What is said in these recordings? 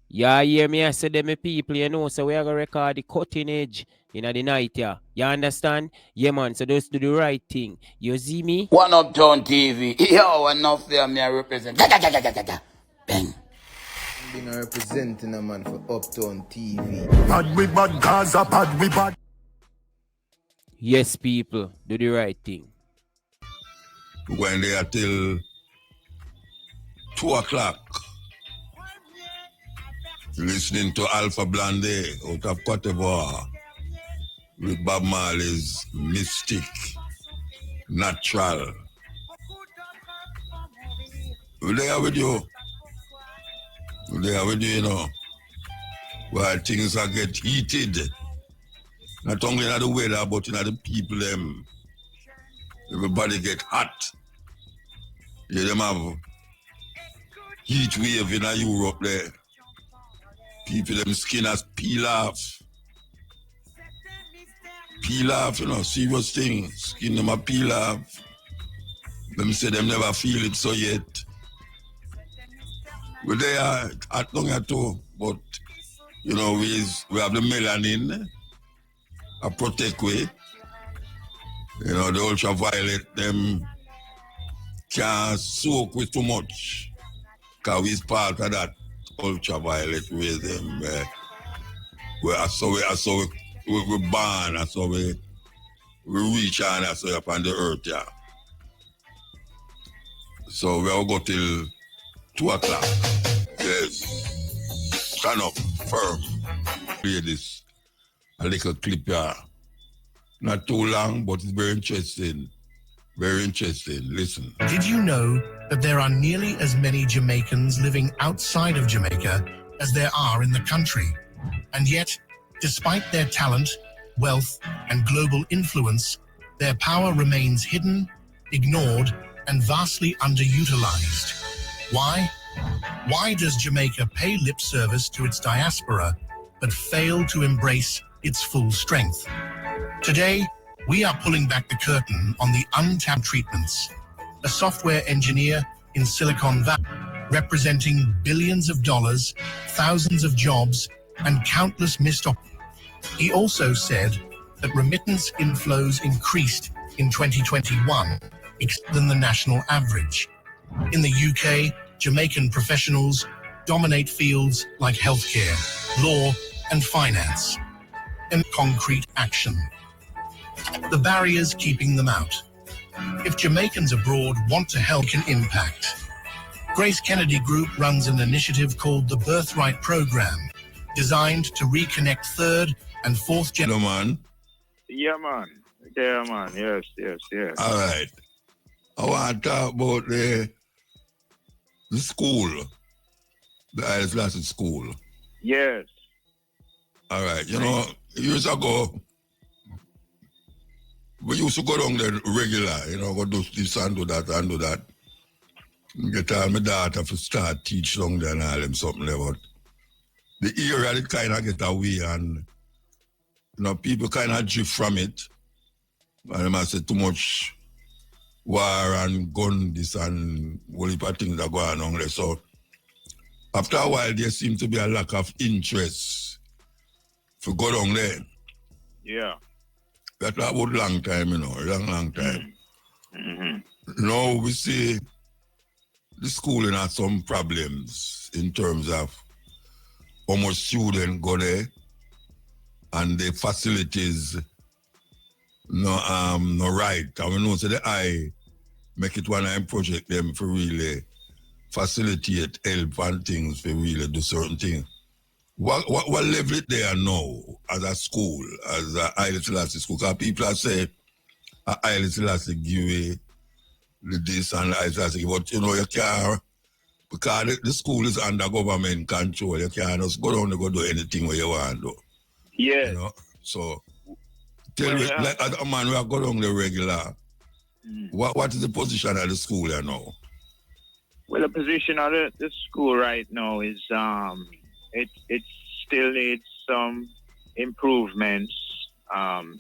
Yeah, hear me, I said them people, you know, so we are going to record the cutting edge in the night, yeah. You understand? Yeah, man, so just do the right thing. You see me? One Uptown TV. Yo, enough there, me I represent. Da, da, da, da, da, da, da. Bang. Been representing a man for Uptown TV. Bad we bad, Gaza bad we bad. Yes, people, do the right thing. When they are till 2 o'clock, listening to Alpha Blonde out of Cote d'Ivoire with Bob Marley's Mystic, Natural. We're there with you. We're there with you, you know. Where things are get heated. Not only in the weather, but in the people, them. Everybody get hot. Yeah, them have heat wave in Europe there. People, them skin has peel off. Peel off, you know, serious thing. Skin them a peel off. Them say them never feel it so yet. But they are at long at all. But, you know, we have the melanin, a protect way. You know, the ultraviolet, them can't soak with too much. Because we's part of that ultraviolet with them. We born, so we reach on us up on the earth, yeah. So we'll go till 2 o'clock. Yes. Stand up, firm. Play this, a little clip here. Not too long, but it's very interesting. Very interesting. Listen. Did you know that there are nearly as many Jamaicans living outside of Jamaica as there are in the country? And yet, despite their talent, wealth, and global influence, their power remains hidden, ignored, and vastly underutilized. Why? Why does Jamaica pay lip service to its diaspora, but fail to embrace its full strength? Today, we are pulling back the curtain on the untapped treatments. A software engineer in Silicon Valley, representing billions of dollars, thousands of jobs, and countless missed opportunities. He also said that remittance inflows increased in 2021 than the national average. In the UK, Jamaican professionals dominate fields like healthcare, law, and finance, and concrete action. The barriers keeping them out. If Jamaicans abroad want to help an impact, Grace Kennedy Group runs an initiative called the Birthright Program, designed to reconnect third and fourth Gentlemen. Yeah, man. Yeah, man. Yes. All right. I want to talk about the school, the Haile Selassie School. Yes. All right. You know, years ago, we used to go down there regular, you know, go do this and do that and do that. Get all my daughter to start teach down there and all them something there, but the area, it kind of get away and, you know, people kind of drift from it. And they might say too much war and gun, this and whole heap of things that go on there. So after a while, there seems to be a lack of interest to go down there. Yeah. That's about a long time, you know, long time. Mm-hmm. Now we see the schooling has some problems in terms of how much students go there and the facilities no right. And we know so the I make it one time project them for really facilitate help and things for really do certain things. What level it there now as a school, as a Haile Selassie school? Because people are saying Haile Selassie give away this and Haile Selassie, but you know you can't, because the school is under government control. You can't just go down and go do anything where you want to. Yeah. You know, so tell me, like as a man, we are going down the regular. What is the position of the school here now? Well, the position of the school right now is it still needs some improvements,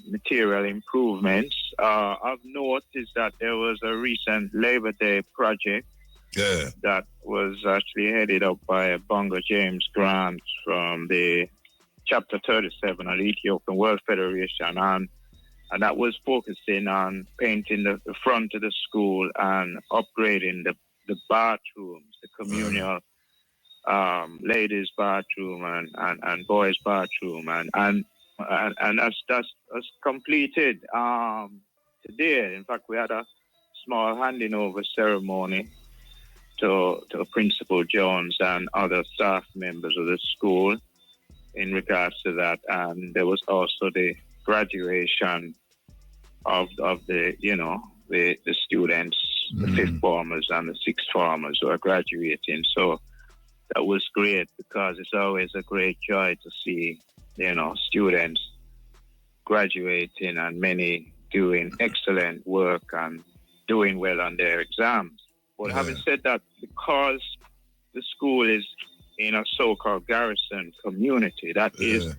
material improvements. Of note is that there was a recent Labor Day project that was actually headed up by Bongo James Grant from the Chapter 37 of the Ethiopian World Federation, and that was focusing on painting the front of the school and upgrading the bathrooms, the communal ladies' bathroom and boys' bathroom, and that's completed today. In fact, we had a small handing over ceremony to Principal Jones and other staff members of the school in regards to that, and there was also the graduation of the students, the fifth formers and the sixth formers who are graduating. So that was great, because it's always a great joy to see, students graduating and many doing excellent work and doing well on their exams. But having said that, because the school is in a so-called garrison community, that is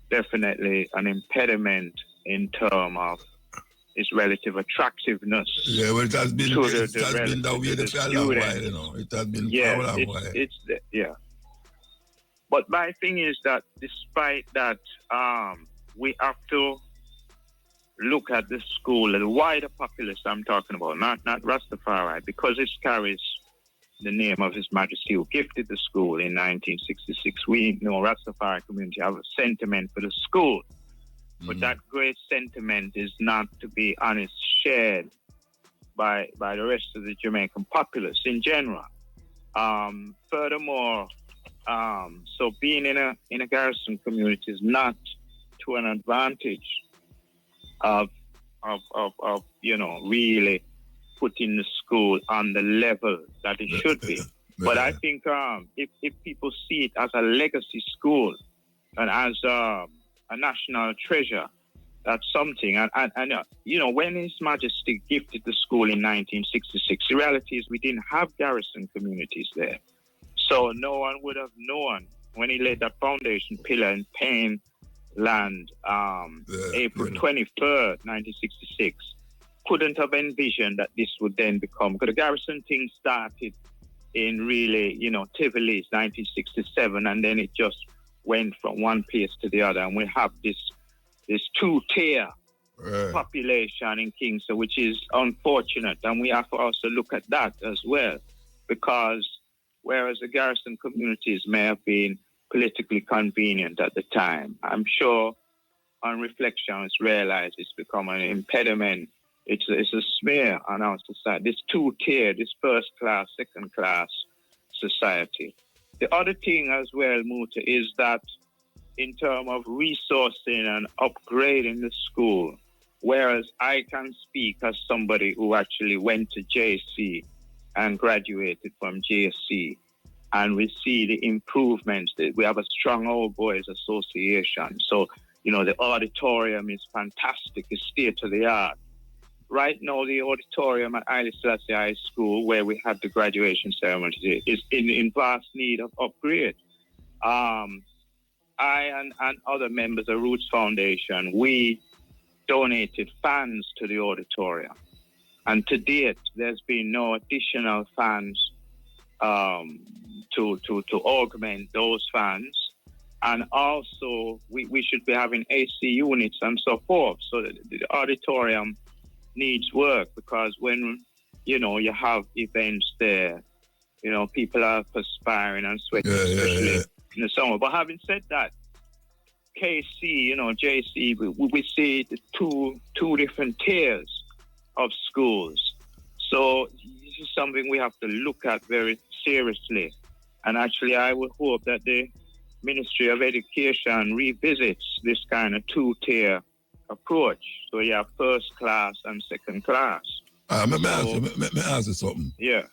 definitely an impediment in terms of its relative attractiveness. Yeah, well, it has been that way for a long while, It has been for a long while. But my thing is that despite that, we have to look at the school, the wider populace I'm talking about, not Rastafari, because it carries the name of His Majesty who gifted the school in 1966. We know Rastafari community have a sentiment for the school, but that great sentiment is not, to be honest, shared by the rest of the Jamaican populace in general. Furthermore, so being in a garrison community is not to an advantage of really putting the school on the level that it should be. But I think if people see it as a legacy school and as a national treasure, that's something. And when His Majesty gifted the school in 1966, the reality is we didn't have garrison communities there. So no one would have known when he laid that foundation pillar in Payne land, April 23rd, 1966, couldn't have envisioned that this would then become, because the garrison thing started in really, Tivoli's 1967, and then it just went from one place to the other, and we have this two-tier population in Kingston, which is unfortunate, and we have to also look at that as well, because whereas the garrison communities may have been politically convenient at the time, I'm sure on reflection it's realized it's become an impediment. It's a smear on our society, this two-tier, this first-class, second-class society. The other thing as well, Muta, is that in terms of resourcing and upgrading the school, whereas I can speak as somebody who actually went to JC and graduated from JC, and we see the improvements. We have a strong old boys association. So, the auditorium is fantastic. It's state-of-the-art. Right now, the auditorium at Haile Selassie High School, where we had the graduation ceremony, is in vast need of upgrade. I and other members of Roots Foundation, we donated funds to the auditorium. And to date, there's been no additional funds to augment those funds. And also, we should be having AC units and so forth. So the auditorium needs work, because when, you have events there, people are perspiring and sweating, especially in the summer. But having said that, KC, JC, we see the two different tiers of schools. So this is something we have to look at very seriously. And actually, I would hope that the Ministry of Education revisits this kind of two-tier approach. So you have first class and second class. Let me ask you something. Yeah.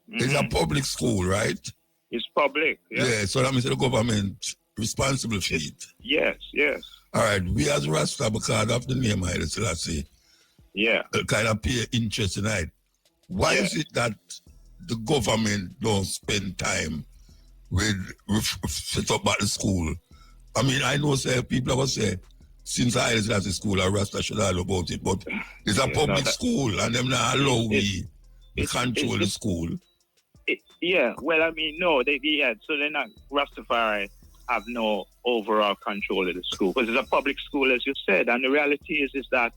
It's a public school, right? It's public. Yeah. So that means the government responsible for it. Yes. All right. We as Rasta, because of the name Haile Selassie, kind of pay interest in it. Why is it that the government don't spend time with set up at the school? I mean, I know people will say, since Haile Selassie school, Rasta should know about it, but it's a public school and them not allow we control the school. Yeah, well, I mean, no, so they're not, Rastafari have no overall control of the school, because it's a public school, as you said, and the reality is that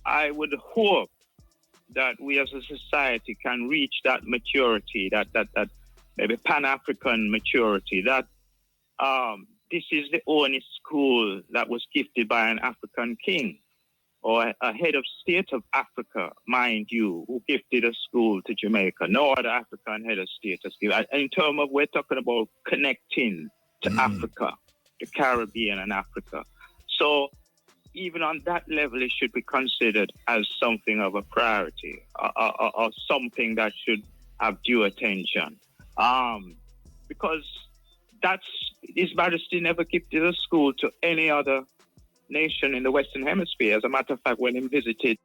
I would hope that we as a society can reach that maturity, that maybe Pan-African maturity, that this is the only school that was gifted by an African king, or a head of state of Africa, mind you, who gifted a school to Jamaica. No other African head of state has given. In terms of, we're talking about connecting to Africa, the Caribbean and Africa. So even on that level, it should be considered as something of a priority, or something that should have due attention. Because His Majesty never gifted a school to any other nation in the Western Hemisphere. As a matter of fact, when he visited...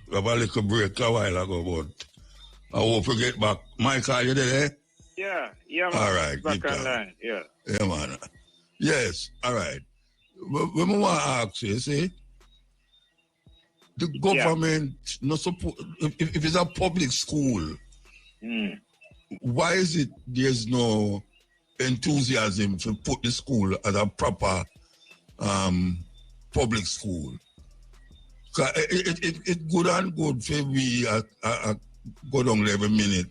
We have a little break a while ago, but I hope we get back. Mike, are you there? Yeah, man. All right, Back online, yeah. Yeah, man. Yes, all right. When I want to ask you, see, the government not support, if it's a public school, why is it there's no enthusiasm to put the school as a proper public school? It's good and good for we go down every minute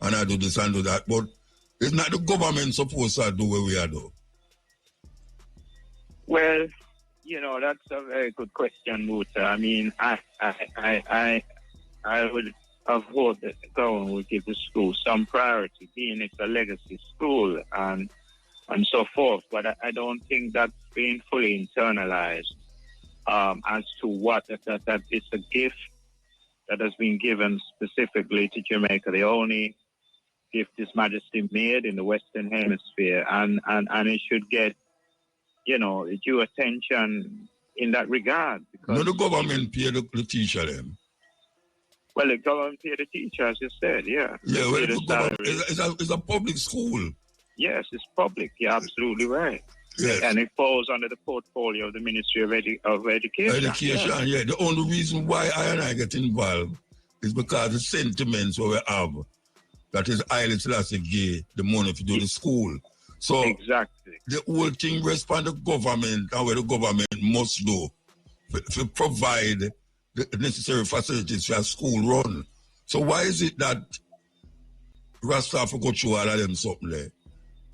and I do this and do that, but it's not the government supposed to do what we are doing. Well, that's a very good question, Muta. I mean, I would have hoped that the government would give the school some priority, being it's a legacy school and so forth. But I don't think that's being fully internalized as to what that it's a gift that has been given specifically to Jamaica. The only gift His Majesty made in the Western Hemisphere, and it should get due attention in that regard. Because no, the government pay the teacher them. Well, the government pay the teacher, as you said, yeah. Yeah, well, it's a public school. Yes, it's public. You're absolutely right. Yes. And it falls under the portfolio of the Ministry of Education. Education, yeah. The only reason why I get involved is because the sentiments we have, that is Haile Selassie gave the money to do the school. So exactly, the whole thing rests on the government and what the government must do to provide the necessary facilities for a school run. So why is it that Rasta go through all of them something there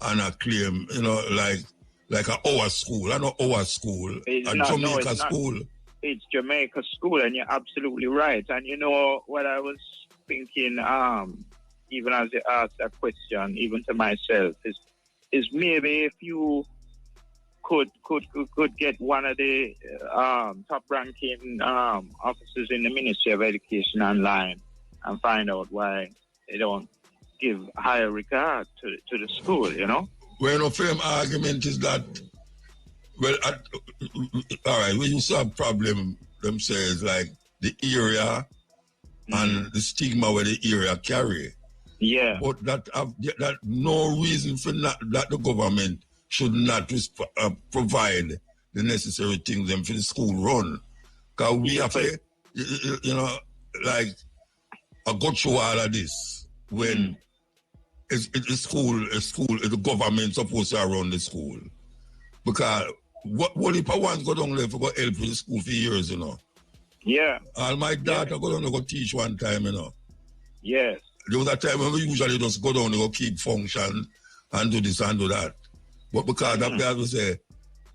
and I claim, like our school, I know our school, Jamaica school. It's Jamaica school, and you're absolutely right. And what I was thinking, even as you asked that question, even to myself, is maybe if you could get one of the top-ranking officers in the Ministry of Education online and find out why they don't give higher regard to the school, Well, a firm argument is that, all right, we used to have problem themselves, like the area and the stigma where the area carry. Yeah. But that no reason for that the government should not provide the necessary things them for the school run. Because we have to, like, I go through all of this when it's the government supposed to run the school. Because what if I want to go down there for go help with the school for years, Yeah. All my daughter go down there go teach one time, Yes. There was a time when we usually just go down and go keep function and do this and do that. But because of that, we say,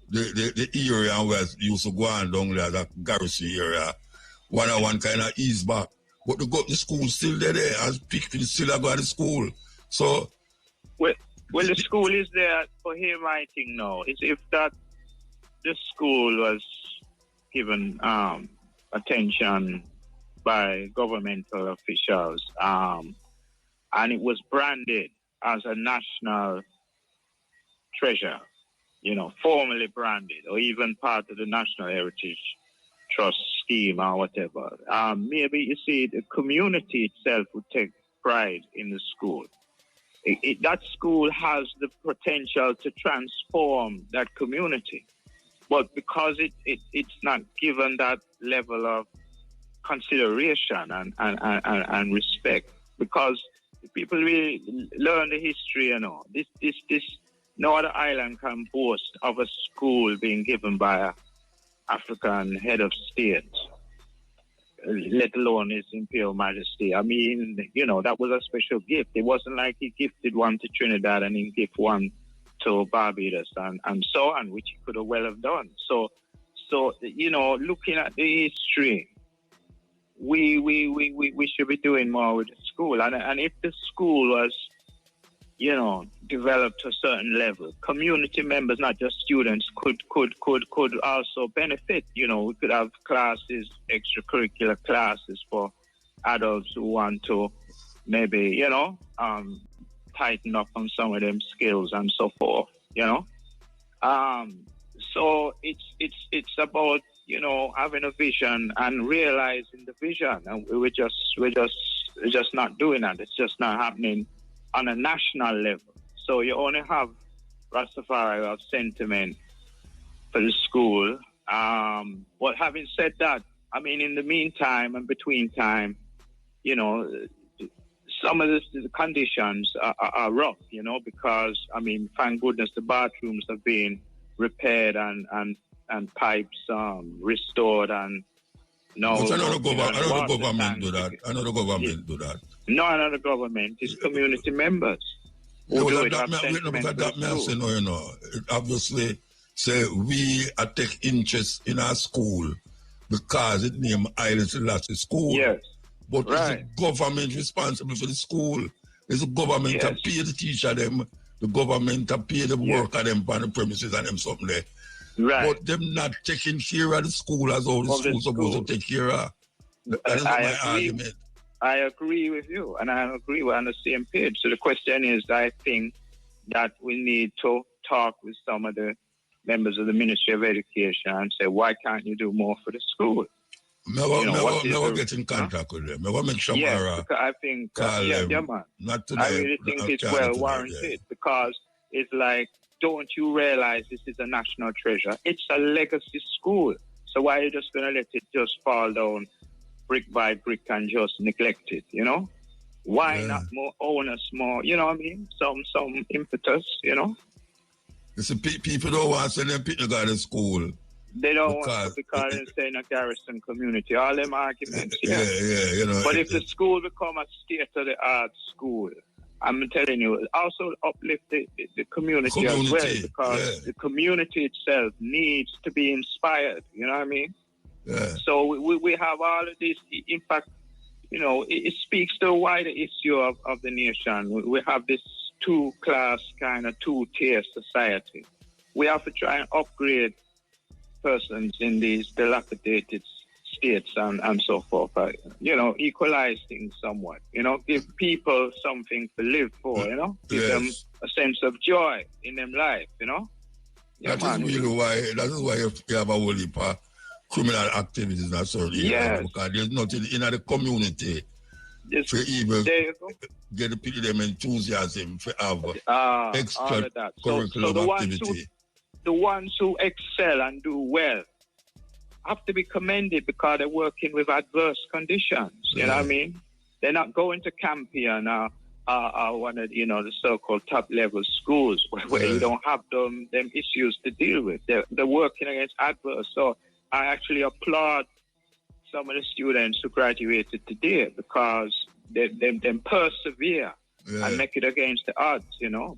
the area where used to go on down there, that garrison area, one kind of ease back. But the school still there, as people still go to the school. So... Well, the school is there for him, I think, now. It's if that the school was given attention by governmental officials, and it was branded as a national treasure, formally branded, or even part of the National Heritage Trust scheme or whatever. Maybe, you see, the community itself would take pride in the school. That school has the potential to transform that community. But because it's not given that level of consideration and respect, because people really learn the history, this no other island can boast of a school being given by an African head of state, let alone His Imperial Majesty. I mean, that was a special gift. It wasn't like he gifted one to Trinidad and he gifted one to Barbados and so on, which he could have well have done. So looking at the history, we should be doing more with the school. And if the school was, developed to a certain level, community members, not just students, could also benefit. We could have classes, extracurricular classes for adults who want to maybe, tighten up on some of them skills and so forth, So it's about, having a vision and realizing the vision, and we're just not doing that. It's just not happening on a national level. So you only have Rastafari of sentiment for the school. But having said that, I mean, in the meantime and between time, some of the conditions are rough, because, I mean, thank goodness the bathrooms have been repaired and pipes restored and no. But another government do that. Another government do that. No, another government. It's community members who do it. It obviously say we take interest in our school because it named Island Selassie School. Yes. But it's the government responsible for the school. It's the government that pay the teacher them, the government that pay the worker them on the premises and them something there. Right. But them not taking care of the school as all the school supposed to take care of. That is my argument. I agree with you, and I agree we're on the same page. So the question is, I think that we need to talk with some of the members of the Ministry of Education and say, why can't you do more for the school? Never get in contact with them. Never make sure I think, man. Not today. I really think it's well warranted because it's like, don't you realize this is a national treasure? It's a legacy school. So why are you just going to let it just fall down brick by brick and just neglect it, Why not more owners, more, some impetus, You see, people don't want to send them people to the school. They don't want to because they're in a garrison community. All them arguments. But if the school become a state-of-the-art school, I'm telling you, also uplift the community as well, because the community itself needs to be inspired. You know what I mean? Yeah. So we have all of this. In fact, it speaks to a wider issue of the nation. We have this two-class kind of two-tier society. We have to try and upgrade persons in these dilapidated states and so forth. Equalize things somewhat. Give people something to live for. Give them a sense of joy in their life. That is why you have a whole heap of criminal activities in a certain area, because there's nothing in the community for even get the people them enthusiasm for have extra curriculum activity. The ones who excel and do well have to be commended because they're working with adverse conditions. You know what I mean? They're not going to Campion or one of the so-called top-level schools where you don't have them issues to deal with. They're working against adverse. So I actually applaud some of the students who graduated today because they persevere and make it against the odds,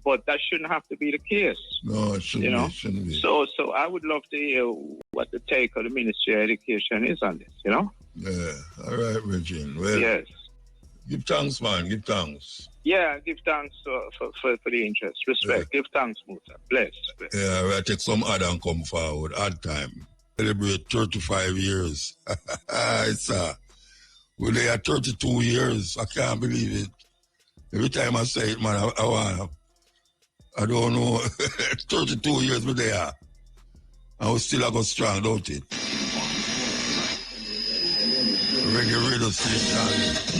But that shouldn't have to be the case. No, it shouldn't be. So I would love to hear what the take of the Ministry of Education is on this, Yeah. All right, Regine. Well, yes. Give thanks, man. Give thanks. Yeah, give thanks for the interest. Respect. Give thanks, Muta. Bless. Yeah, we'll take some other and come forward. Odd time. Celebrate 35 years. We're there at 32 years. I can't believe it. Every time I say it, man, I don't know. 32 years we're there. And we still go strong, don't it? Reggae radio station.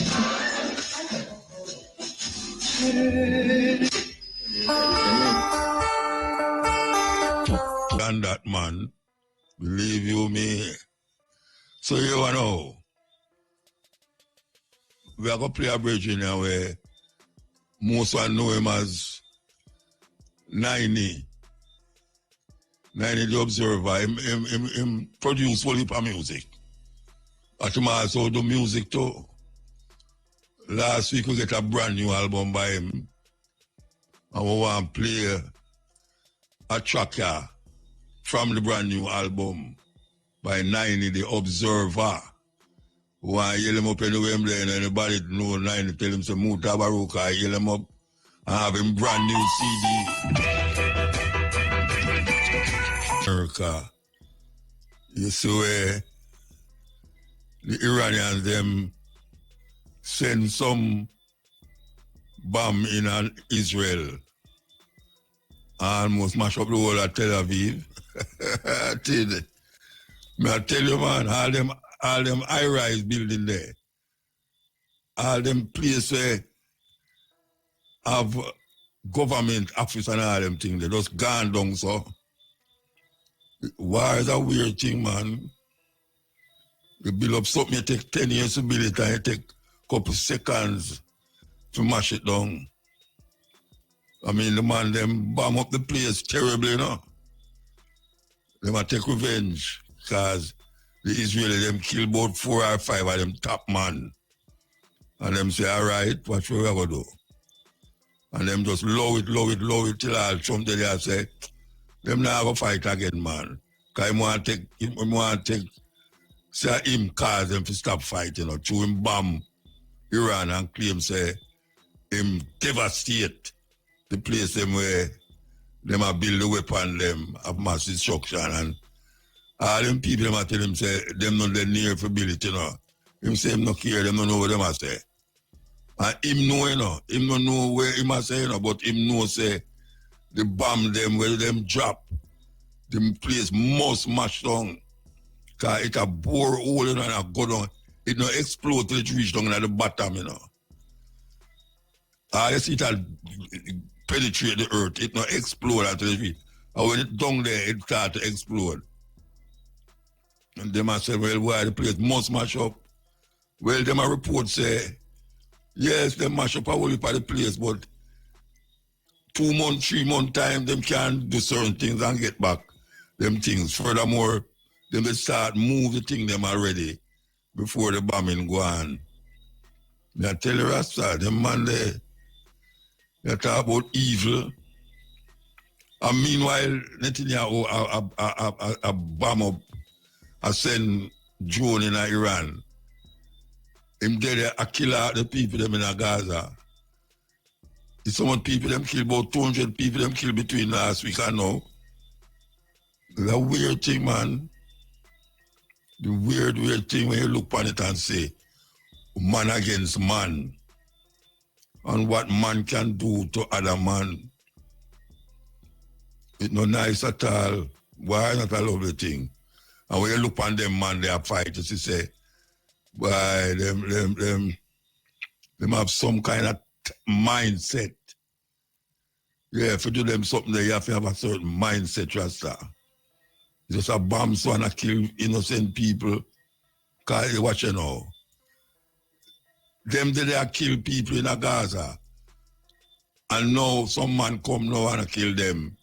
And that, man, believe you me. So you know, we are going to play a bridge in here where most one know him as 90. 90 the Observer. Him produce whole heap of music. But him also do music too. Last week we get a brand new album by him. And we want to play a track here from the brand new album by 90 the Observer. We want to yell him up anywhere and anybody know 90 tell him some Mutabaruka. I yell him up and have him brand new CD. America. You see where the Iranians them send some bomb in Israel and almost mash up the whole of Tel Aviv. I tell you, man, all them high-rise building there, all them places where have government office and all them things, they just gone down, so. War is a weird thing, man. You build up something, you take 10 years to build it, and you take a couple seconds to mash it down. I mean, the man, them bomb up the place terribly, you know. They might take revenge, because the Israelis, them kill about 4 or 5 of them top man. And them say, all right, what we going to do? And them just low it till all Trump tell you, say, them not going to fight again, man. Because he want to take, say him cause them to stop fighting, you know, through him bomb Iran and claim, say, him devastate the place them where them a build the weapon them of mass destruction. And all them people them a tell him, say, them not that near for build it, you know. Him say him not care, them don't know what them a say. And him know, you know, him don't know where him a say, you know, but him know, say, the bomb them, where them drop, them place must mash down. Because it a bore hole, you know, and a go down. It not explode till it reach down at the bottom, you know. You see it penetrate the earth, it not explode until it reach. And when it down there, it start to explode. And them a say, well, why the place must mash up? Well, them a report say, yes, them mash up a whole heap of the place, but 2 months, 3 months time, them can do certain things and get back them things. Furthermore, them they start move the thing them already before the bombing go on. I tell you, Rasta, them man they talk about evil. And meanwhile, Netanyahu a bomb up, a send drone in Iran. Him there a kill out the people them in Gaza. Some people them kill about 200 people them kill between last week and now. It's a weird thing, man. The weird thing when you look on it and say, man against man. And what man can do to other man. It's not nice at all. Why not a lovely thing? And when you look on them man, they are fighters, you say, why them have some kind of mindset. Yeah, if you do them something, you have to have a certain mindset, Rasta. Just a bomb so and kill innocent people. Because you watch it now. Them they kill people in Gaza. And now some man come now and kill them.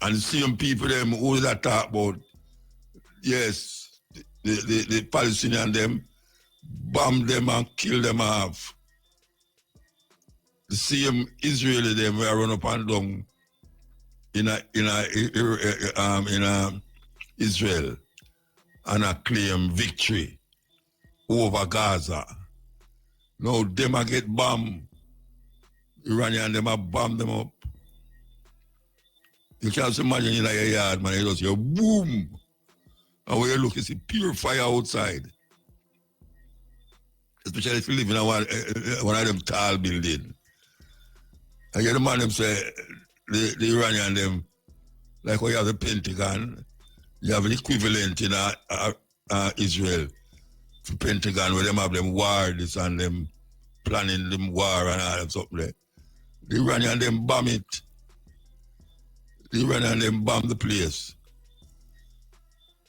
And the same people them who that talk about, yes, the Palestinian them, bomb them and kill them off. The same Israeli them will run up and down in Israel and claim victory over Gaza. Now them a get bombed. Iranian them a bomb them up. You can't imagine in your yard, man, you just hear boom. And when you look, you see pure fire outside. Especially if you live in one of them tall buildings. And you the man them say, the Iranian them, like when you have the Pentagon, you have the equivalent in Israel for Pentagon, where them have them war, this and them planning them war and all that stuff there. The Iranian them bomb it. The Iranian them bomb the place.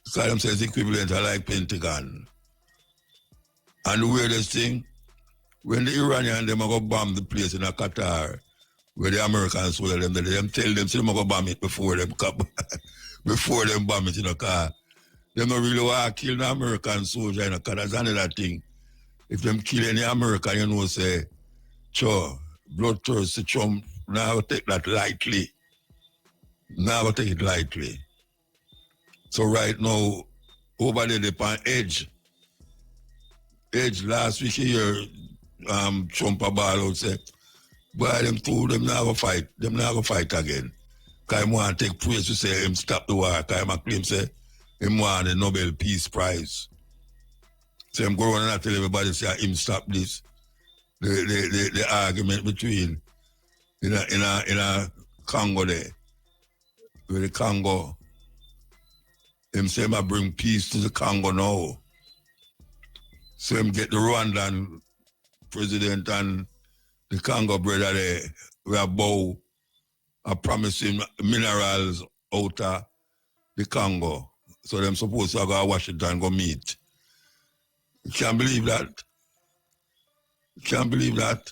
So them says equivalent are like Pentagon. And the weirdest thing, when the Iranian them go bomb the place in Qatar, where the Americans sold them tell them say them go bomb it before them come, before them bomb it in a car. They don't really want to kill the American soldier in a car. That's another thing. If them kill any American, you know, say, sure, bloodthirsty Trump, now take that lightly. Now take it lightly. So right now, over there, they're on edge. Edge last week here, Trump about out say, boy, them two, them not go fight. Them not go fight again. Because he want to take praise to say him stop the war. Because he claim say him want the Nobel Peace Prize. So I'm going on and tell everybody say him stop this. The argument between in a Congo there. Where the Congo, him say I bring peace to the Congo now. So him get the Rwandan president and the Congo brother there, we are bow, I promise him minerals out of the Congo. So them supposed to go to Washington and go meet. You can't believe that. You can't believe that.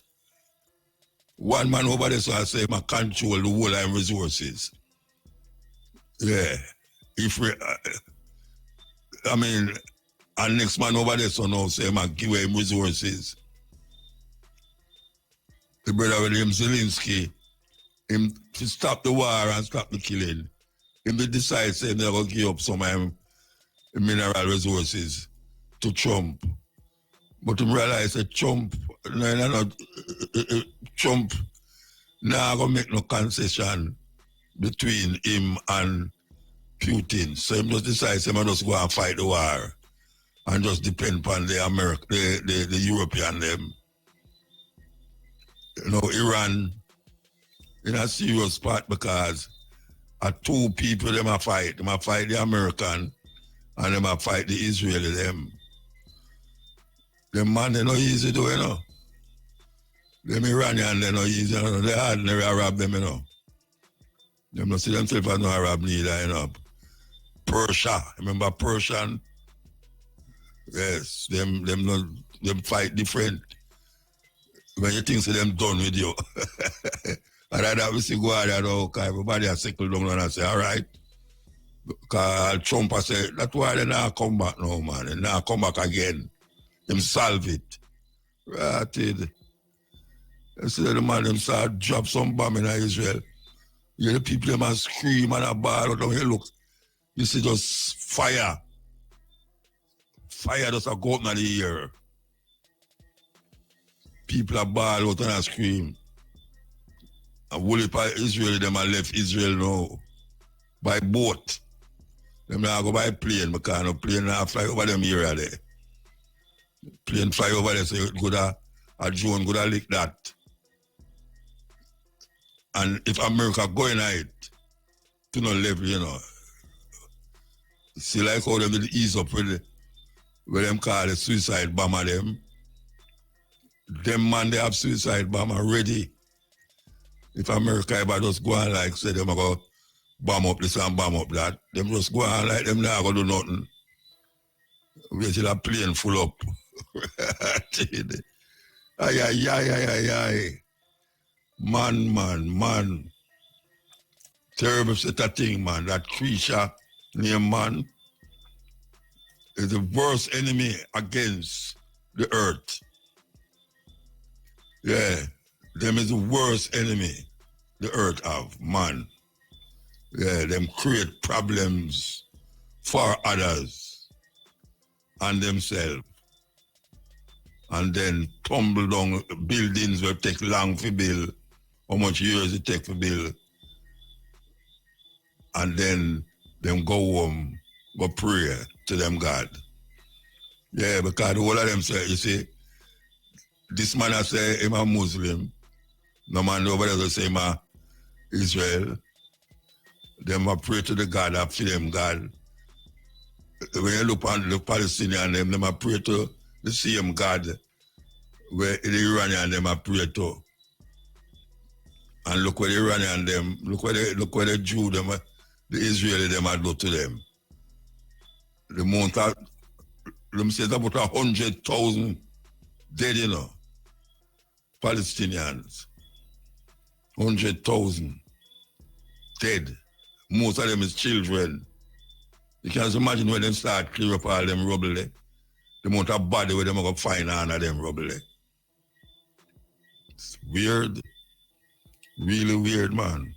One man over there so I say I control the whole of resources. Yeah. If we, and next man over there so now say I give him resources. The brother William Zelensky, him to stop the war and stop the killing. Him to decide say they're going to give up some mineral resources to Trump. But him realize that Trump not going to make no concession between him and Putin. So him just decide say him just go and fight the war and just depend upon the European them. You know, Iran in a serious spot because two people them a fight. Them a fight the American and them a fight the Israeli them. Them man they no easy to, you know. Them Iranian they no easy, you know. They ordinary Arab them, you know. Them no see themselves as no Arab neither, you know. Persia, remember Persian? Yes, them fight different. When you think so them done with you. And I'd obviously go out there now, because everybody has settled down and I say, all right. Because Trump has said, that's why they not come back now, man. They not come back again. Them solve it. Right. You see the man, them start drop some bomb in Israel. You hear the people them and scream and a ball out. You look, you see just fire. Fire just a go up in the air. People are ball out and scream. And Wooly by Israel, them are left Israel now. By boat. Them now go by plane, because no plane now fly over them area there. Plane fly over there, so a drone could have lick that. And if America going at it, to no level, you know. See like how them did ease up with where them call the suicide bomber them. Them man, they have suicide bomber ready. If America ever just go on like say them go bomb up this and bomb up that, them just go on like them not gonna do nothing. Wait till a plane full up. Ay. Man. Terrible set of thing, man. That creature named man is the worst enemy against the earth. Yeah, them is the worst enemy the earth have, man. Yeah, them create problems for others and themselves. And then tumble down buildings will take long to build, how much years it take to build. And then them go home, go pray to them God. Yeah, because all of them say, you see, this man I say I'm a Muslim. No man over there say I'm a Israel. Them a pray to the God that feed them God. When you look on the Palestinian, them a pray to the same God where the Iranian them a pray to. And look where the Iranian them, look where the Jew them, the Israeli them a do to them. The let me say it's about 100,000 dead, you know. Palestinians. 100,000 dead. Most of them is children. You can just imagine when them start clear up all them rubble there. The amount of body where them are going to find all of them rubble there. It's weird. Really weird, man.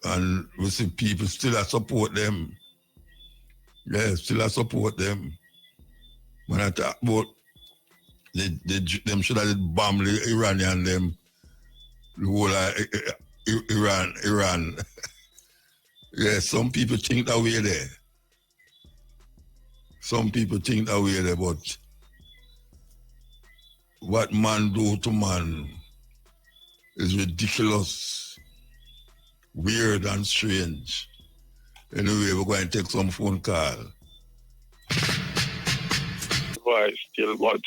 And we see people still support them. Yeah, still support them. When I talk about them should have bombed the Iranian them, the whole Iran. Yeah, some people think that way there. Some people think that way there, but what man do to man is ridiculous, weird and strange. Anyway, we're going to take some phone call. Why still, but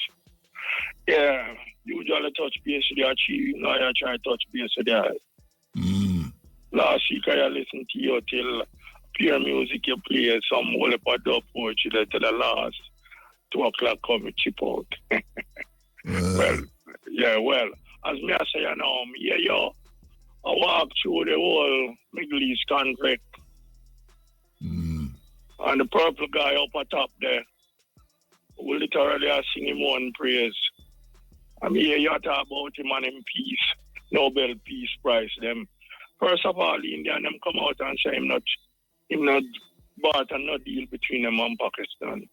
yeah, usually touch base with the chief. Now I try to touch base with the Last week I listened to you till pure music you play, some whole heap of dub poetry till the last 2 o'clock come and chip out. Well, as me I say now, I walk through the whole Middle East conflict. And the purple guy up at top there, who literally are singing one praise. I mean, you talk about him and him peace, Nobel Peace Prize, them. First of all, India and them come out and say him not bought and no deal between them and Pakistan.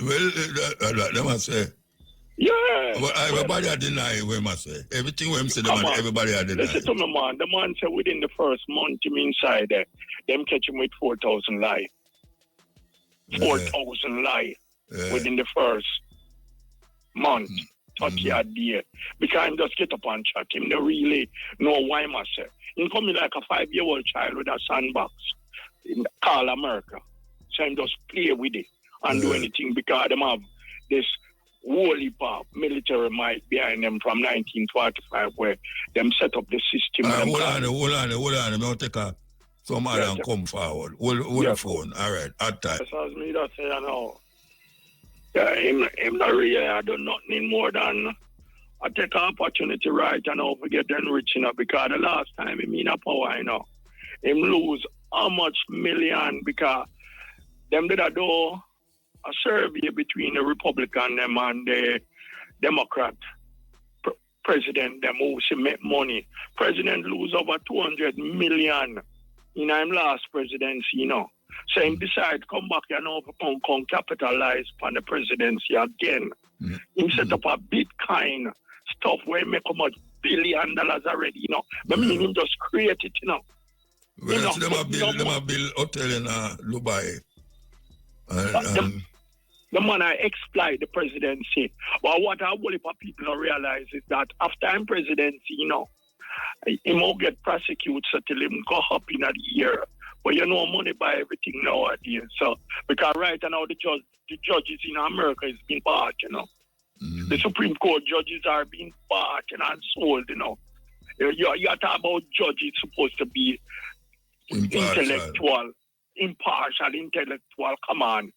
Well, they must say. Yeah. But everybody are denying what must say. Everything we say, everybody are denying. Listen to me, man. The man said within the first month him inside there, them catch him with 4,000 lie. 4,000 lie within the first month. 30 a day. Because him just get up and chat. Him don't really know why must say. He come in like a 5-year-old child with a sandbox. Call America. So him just play with it and do anything because them have this whole heap of military might behind them from 1945 where them set up the system. Hold on. I'm going to take some other and come forward. Hold the phone. All right. At time. As me that say, yeah, him not really I do nothing more than I take an opportunity right and now to get enriched, because the last time him in a power, him lose how much million because them did do a survey between the Republican them and the Democrat president them who make money. President lose over 200 million in his last presidency, So him decide come back come capitalize on the presidency again. Him set up a Bitcoin stuff where he make how much $1 billion already, I mean him just create it, Well, them a build hotel in Dubai. The man I exploit the presidency. But what I will if people don't realize is that after him presidency, he won't get prosecuted till him go up in a year. But money buy everything nowadays. So because right now the judges in America is being bought, The Supreme Court judges are being bought and sold, You talk about judges supposed to be intellectual, come on.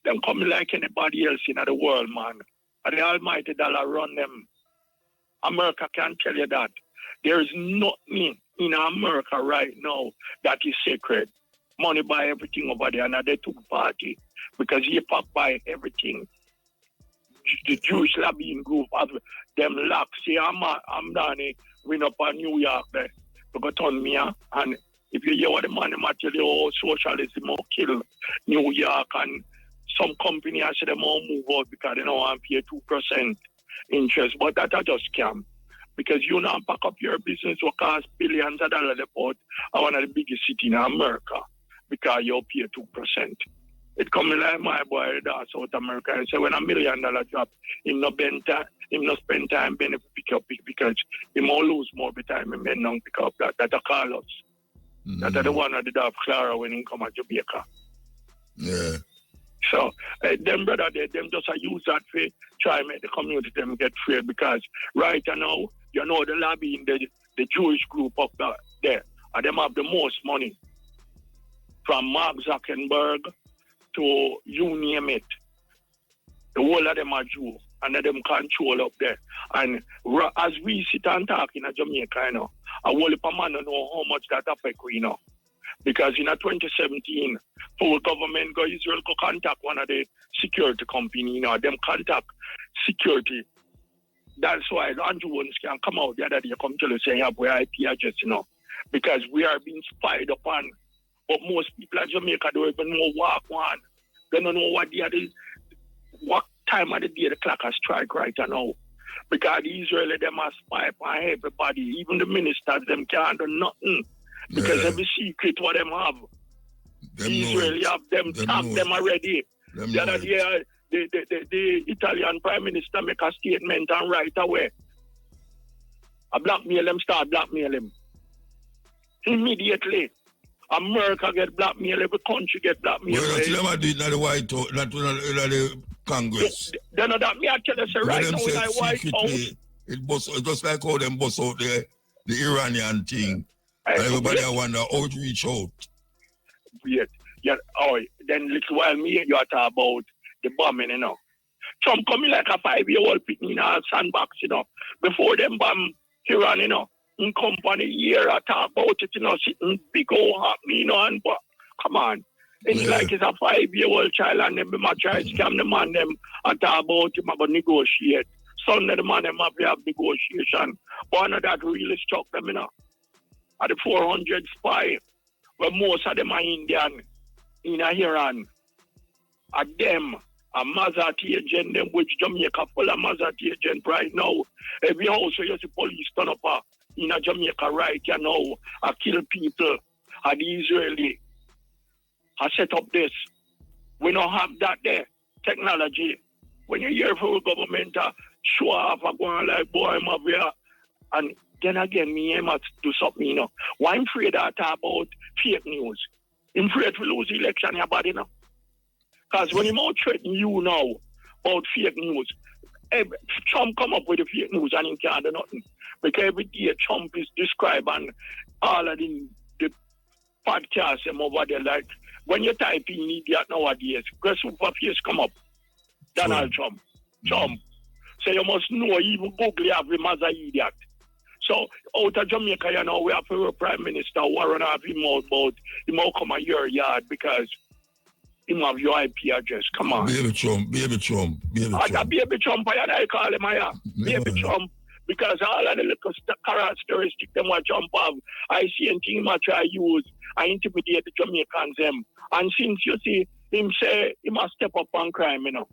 Them coming like anybody else in the world, man. And the almighty dollar run them. America can tell you that. There is nothing in America right now that is sacred. Money buy everything over there, and they took party because hip hop buy everything. The Jewish lobbying group have them locks. See, I'm down here, win up in New York there. They got on me, and if you hear what the man tell you, socialism will kill New York, and some company I say them all move out because they don't want to pay 2% interest, but that are just scam. Because you now pack up your business will cost billions of dollars about one of the biggest cities in America because you pay 2%. It coming like my boy that's South America and say when $1 million drop, him no spend time pick up because he won't lose more by time him don't pick up that are Carlos. That are the one that did have Clara when he come to Jamaica. Yeah. So them brother them just use that for try to make the community them get free because right now, the lobby in the Jewish group up there, and them have the most money. From Mark Zuckerberg to you name it. The whole of them are Jew, and them control up there. And as we sit and talk in Jamaica, you know, a whole heap of man don't know how much that affect we, you know. Because in 2017, our government go Israel go contact one of the security company, you know, them contact security. That's why Andrew Jones can come out the other day, come tell us saying you have our IP address, you know, because we are being spied upon. But most people in Jamaica don't even know what one. They don't know what what time of the day the clock has strike right now. Because the Israeli them are spy upon everybody, even the ministers them can't do nothing. Because every secret what them have, the Israeli have them tapped them already. The other day, the Italian Prime Minister make a statement and right away. I blackmail them, start blackmail him. Immediately. America get blackmail, every country get blackmail. Well, that's them do it in the White House, not in the Congress. Then that me I tell you, say right now in the White House. It just like how them bust out the Iranian thing. And everybody wonder how to reach out. Wait. Yeah, then little while me you talk about the bombing, you know. Trump coming like a 5-year-old picking in a sandbox, you know. Before them bomb Iran, you know. In company here, I talk about it, you know, sitting big old happy, you know, and but come on. It's like it's a 5-year-old child and them might try to scam the man them and talk about him about negotiate. Sunday the man them have to have negotiation. One of that really struck them, you know. At the 400 spy, where most of them are Indian in Iran. At them, a Maserati agent, them which Jamaica full of Maserati agent right now. Every house where you see police turn up in Jamaica right you know, I kill people. And the Israeli I set up this. We don't have that there. Technology. When you hear from the government show off going like boy I'm over here. And then again, me must do something, you know. Why I'm afraid that about fake news? I'm afraid to lose the election, your body, you know. Because when you're out threatening you now about fake news, Trump come up with the fake news and he can't do nothing. Because every day Trump is describing all of the podcasts over there, like when you type in idiot nowadays, guess who face come up? Donald Trump. Trump. So you must know even Google have him as an idiot. So out of Jamaica, you know, we have a Prime Minister Warren have him out about him out come at your yard because him have your IP address. Come on. Baby Trump. Baby Trump, I call him here. Baby Trump. Because all of the little characteristics them what Trump have, I see and thing much I use, I intimidate the Jamaicans them. And since you see him say he must step up on crime, you know.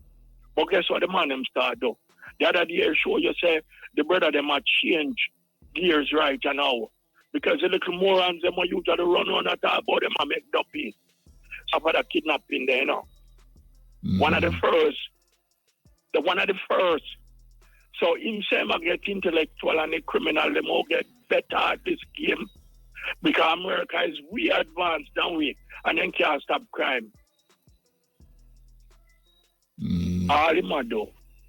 But guess what the man them start do? The other day show you say the brother them might change gears right now. Because the little morons them usually run on and talk about them and make duppy. So for the kidnapping there, you know. One of the first. So him say I get intellectual and the criminal them all get better at this game. Because America is way advanced than we and then can't stop crime. All him do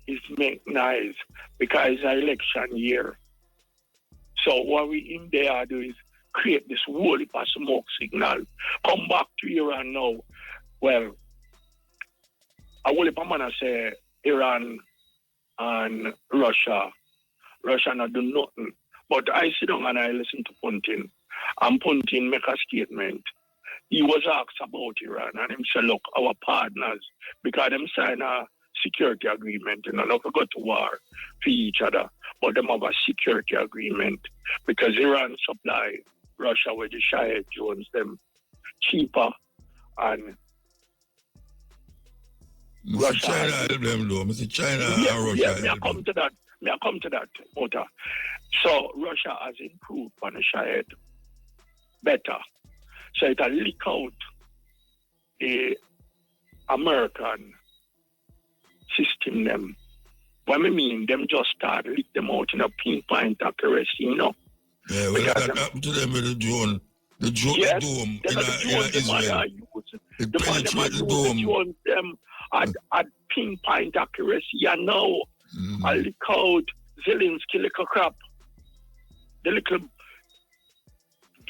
is make noise because it's an election year. So what we in there do is create this whole heap of smoke signal. Come back to Iran now. Well, I will man say Iran and Russia not do nothing. But I sit down and I listen to Putin. And Putin make a statement. He was asked about Iran and him say, look, our partners, because them sign a security agreement, you know, not to go to war for each other, but them have a security agreement because Iran supply Russia with the Shia Jones them cheaper and Russia. China help them though. Mr. China and Russia. Yeah, me I come to that, Mota. So Russia has improved on the Shia better. So it will leak out the American system them. What I mean, them just start leak them out in a pinpoint accuracy, you know. Yeah, well, that happened to them with the drone. The dome in Israel. It penetrated the dome. Them at pinpoint accuracy, you know. I leak out Zelensky little crap. The little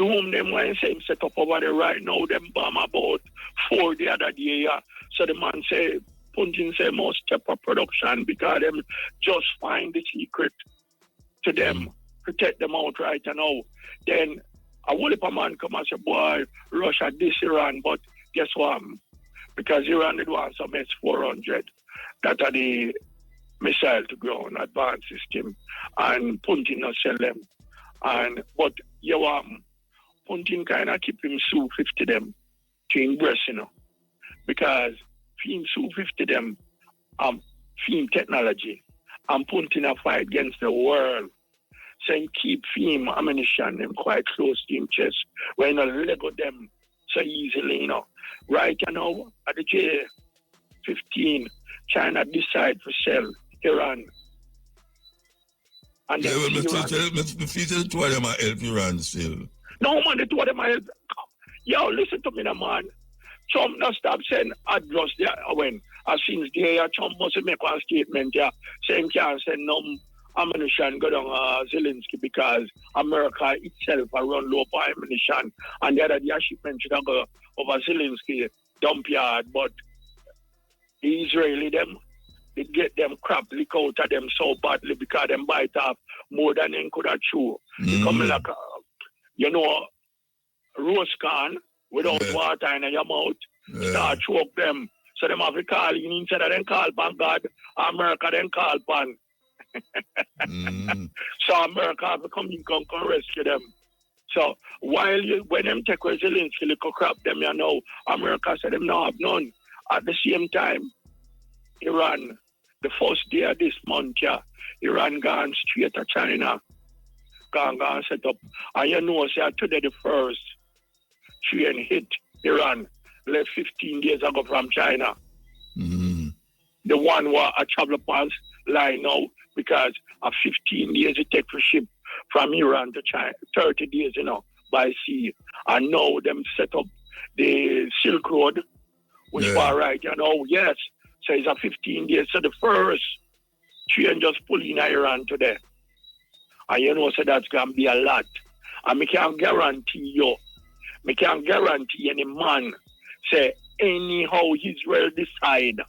To whom them when say him set up over there right now, them bomb about 4 the other day. Yeah. So the man say, Putin say must step up production because them just find the secret to them, protect them out right now. Then a whole heap of man come and say, boy, Russia this Iran, but guess what? Because Iran did want some S-400 that are the missile to ground advanced system, and Putin not sell them. But Putin kind of keep him Su-50 them to embrace, because him Su-50 them film technology, and Putin a fight against the world. So him keep film ammunition them quite close to him chest, when Lego them so easily, Right now, at the J-15, China decide to sell Iran. And yeah, well, me feel two of them are help Iran still. No, man, the two of them are help. Yo, listen to me, man. Trump not stop saying address there when, as since there, Trump must make one statement, saying can't send no ammunition go down Zelensky because America itself are run low for ammunition, and the other day shipment should go over Zelensky dump yard, but the Israeli them, they get them crap leak out of them so badly because them bite off more than they could have chew. They come like roast can without water in your mouth, start choke them. So them have to call in instead of them call pan God, America then call pan. So America have to come rescue them. So when them take Zelensky little crap them, America said them no have none. At the same time, Iran, the first day of this month, Iran gone straight to China, gone set up. And say today the first train hit Iran, left 15 days ago from China. The one where a travel past line now, because of 15 days it takes to ship from Iran to China, 30 days, by sea. And now them set up the Silk Road, which far right, yes. So it's a 15 days. So the first train just pull in Iran today. And so that's going to be a lot. And I can't guarantee any man, say, anyhow Israel decide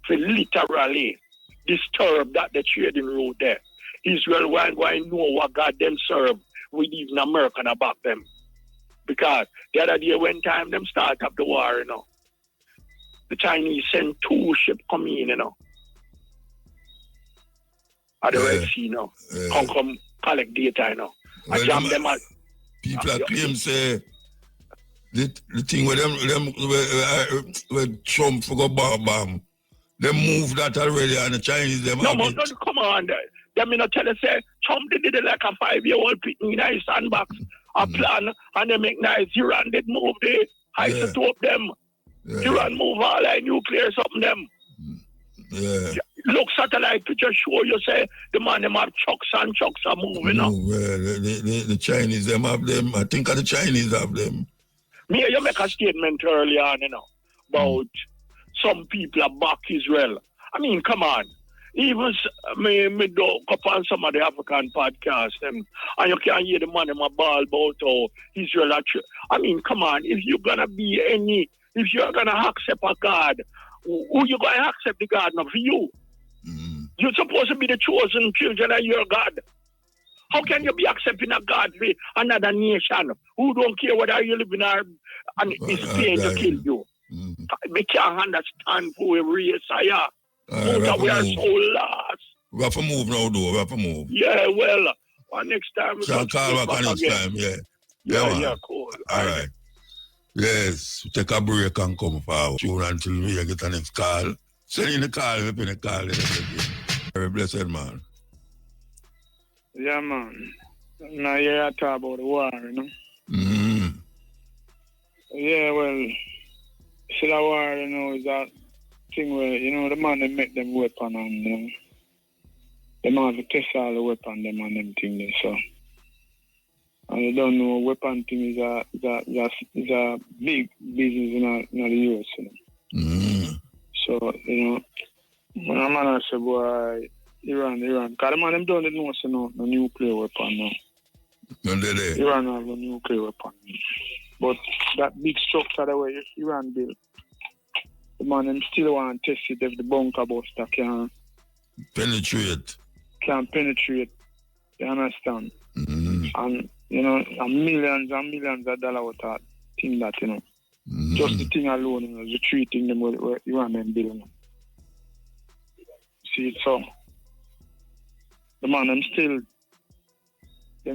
to literally disturb that the trading route there. Israel won't know what God them serve with even American about them. Because the other day when time them start up the war, the Chinese send 2 ships coming in, at the Red Sea, come collect data, I jam them out. People claim say the thing where where Trump forgot bomb. They moved that already, and the Chinese them. No, come on. Them not tell us say Trump did it like a 5-year-old picking in a sandbox, a plan, and they make nice. Iran did move the isotope them. Iran move all like nuclear something them. Look, satellite picture show you say the man them have chucks and chucks are moving up. The Chinese them have them. I think the Chinese have them. Me, you make a statement earlier on, about some people are back Israel. I mean, come on. Even me do up on some of the African podcasts, and you can hear the man in my ball about how Israel actually. I mean, come on. If you're gonna accept a God, who you gonna accept the God now for you? You're supposed to be the chosen children of your God. How can you be accepting a God for another nation who don't care whether you live in and is paying to kill you? We can't understand who we race are. We are so lost. We have to move now, though. We have to move. Yeah, well, next time we can call back next time, Yeah, cool. All right. Yes, take a break and come forward. Tune until we get the next call. Send in the call, we pin the call. Very blessed, man. Yeah, man. Now you talk about the war, Yeah, well, see that war, is that thing where, the man they make them weapon and they have to test all the weapon them and them things, so. And you don't know weapon thing is a big business in the US. So, when a man say, boy, Iran, because the man them don't know no nuclear weapon now. And they Iran have a nuclear weapon. But that big structure the way Iran built, the man them still want to test it if the bunker buster can penetrate. You understand? Mm-hmm. And you know, and millions of dollars worth of thing that, you know. Mm-hmm. Just the thing alone, you know, the three things them where Iran them build, you know. See, so the man them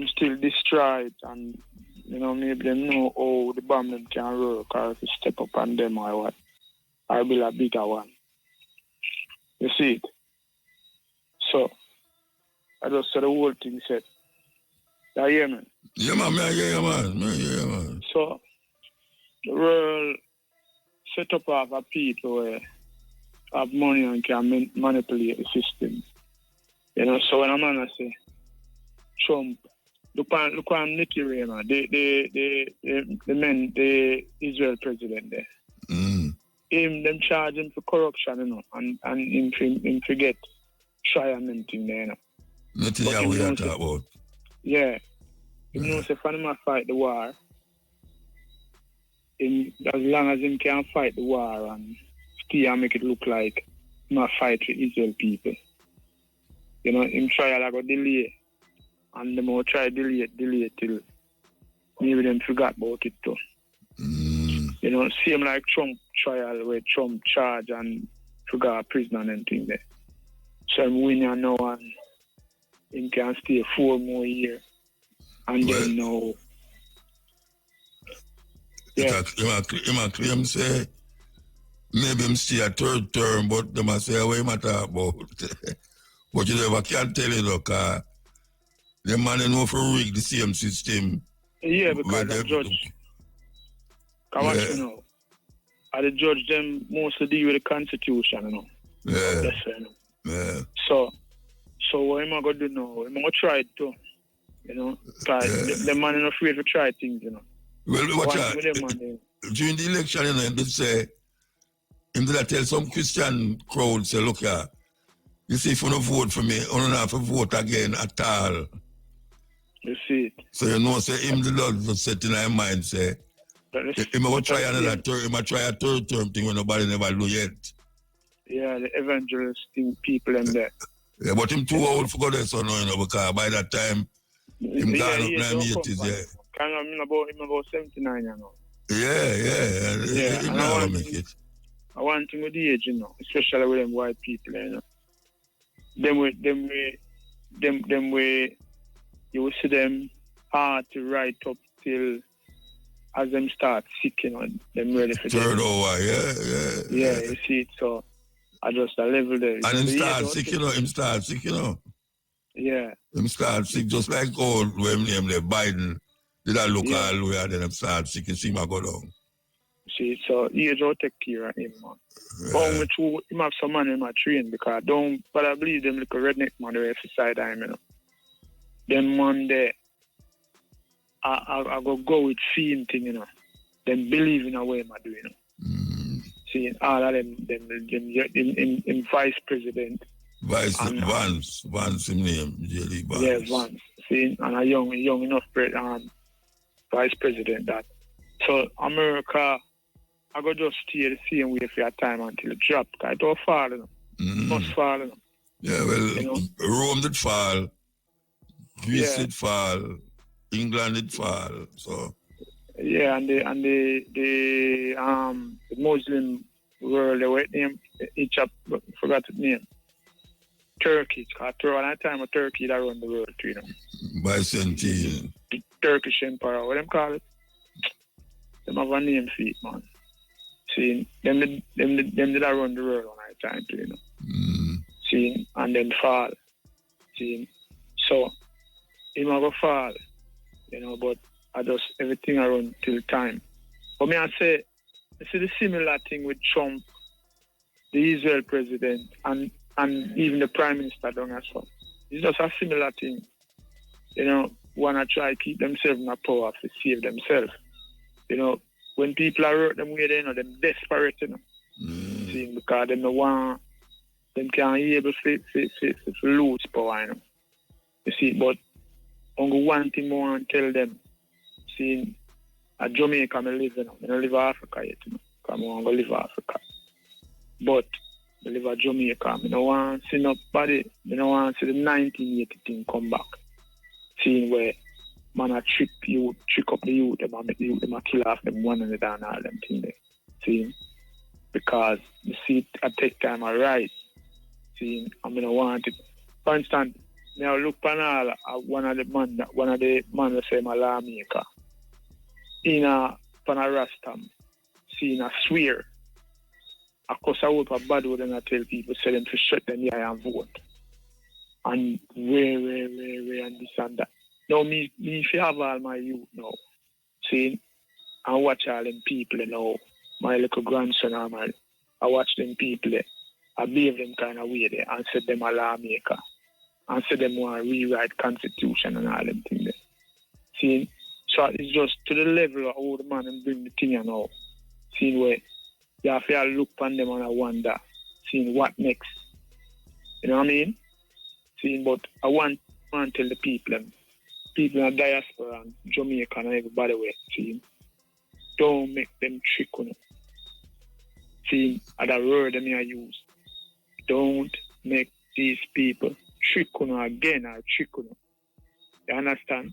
still destroyed, and you know, maybe them know how the bomb them can work, or if you step up on them or what, or build a bigger one. You see it? So I just said the whole thing said. You hear me? Yeah, man, I hear you, man. So the world set up of people where have money and can manipulate the system. You know, so when a man say Trump, look on Nicky Raymond, the Israel president there. Them charge him for corruption, you know, and him forget try and anything there, you know. Nothing that we are talking about. Yeah. You know, if I fight the war, as long as him can fight the war and still make it look like him a fight for Israel people. You know, him try like a delay. And them will try delay till maybe them forgot about it too. You know, same like Trump trial where Trump charge and forgot prisoner and anything there. So I'm winning now and him can stay 4 more years. And then no. Yeah. Him claim say maybe him stay a 3rd term, but them a say what him a talk about. But you never can tell it, because the man they know for rig the same system. Yeah, because the judge. Watch you know. And the judge them mostly deal with the constitution, you know. Yeah. That's right, you know. Yeah. So what am I gonna do now? I'm gonna try it too. You know, the man is not afraid to try things, you know. Well, watch out. During the election, you know, they say, him did I tell some Christian crowd, say, look here, you see, if you don't vote for me, you don't have to vote again at all. You see it. So you know, say, him the Lord was set in our mind, say, he might try another term, he might try a 3rd term thing when nobody never do yet. Yeah, the evangelist people in there. Yeah, but him too old for God, so no, you know, because by that time, him gone up 9 80s, yeah. I'm about 79, you know. Yeah. Him never make it. I want him with the age, you know, especially with them white people, you know. Them way, you will see them hard to write up till as them start sick, you know, them ready for 3rd hour, yeah, you see it, so I just a level there. And him start sick, you know. Yeah. Him start sick, just like old, when name the Biden, did I look all the way and then him start sick, and see him go down. See, so he just take care of him, man. Yeah. But him have some man in my train, because but I believe them little redneck man the side of him, you know. Them man there, I go with seeing thing, you know. Them believe in a way I do, you know. Seeing all of them in vice president. Vance, him name, J.D. Vance. Yeah, Vance. See, and a young enough vice president that. So America, I go just stay the same way for a time until it drop. It don't fall, you know. It must fall, you know. Yeah, well, you know? Rome did fall, Greece did fall, England did fall, so. Yeah, and the Muslim world, they were named each up, forgot the name. Turkey, because at that time of Turkey that run the world too, you know. Byzantine. The Turkish Empire, what them call it? Them have a name for it, man. See, them did run the world on that time too, you know. See, and then fall. See, so he might go fall, you know, but I just everything around till time. But me I say the similar thing with Trump, the Israel president, and even the prime minister down as well. It's just a similar thing. You know, wanna try to keep themselves in a power to save themselves. You know, when people are hurt them way, you know, them desperate, you know. See, because them no want, them can't be able to lose power, you know. You see, but only one thing I want to tell them. See, at Jamaica, I live, I don't live in Africa yet, because I want to live in Africa. But I live in Jamaica. I don't want to see nobody. I don't want to see the 1980 thing come back. Seeing where man a trick up the youth, them make the youth, them a kill off them one another and all them things there. See? Because you see it take time I write. See, I mean I want it. For instance, now look pan all one of the man that say my lawmaker. In a pan a rastam, seeing a swear. Of course I would have bad word and I tell people say them to shut them eye and vote. And way and this and that. Now me if you have all my youth now, see, and watch all them people now, my little grandson and I watch them people there, I behave them kind of way there and said them a lawmaker. And said them want to rewrite constitution and all them things there. See, so it's just to the level of how the man and bring the thing now. See where you have to look on them and I wonder, seeing what next. You know what I mean? See, but I want to tell the people in the diaspora and Jamaica and everybody where, see, don't make them trick on it. See, at the word that I use, don't make these people trick on it again or trick on it. You understand?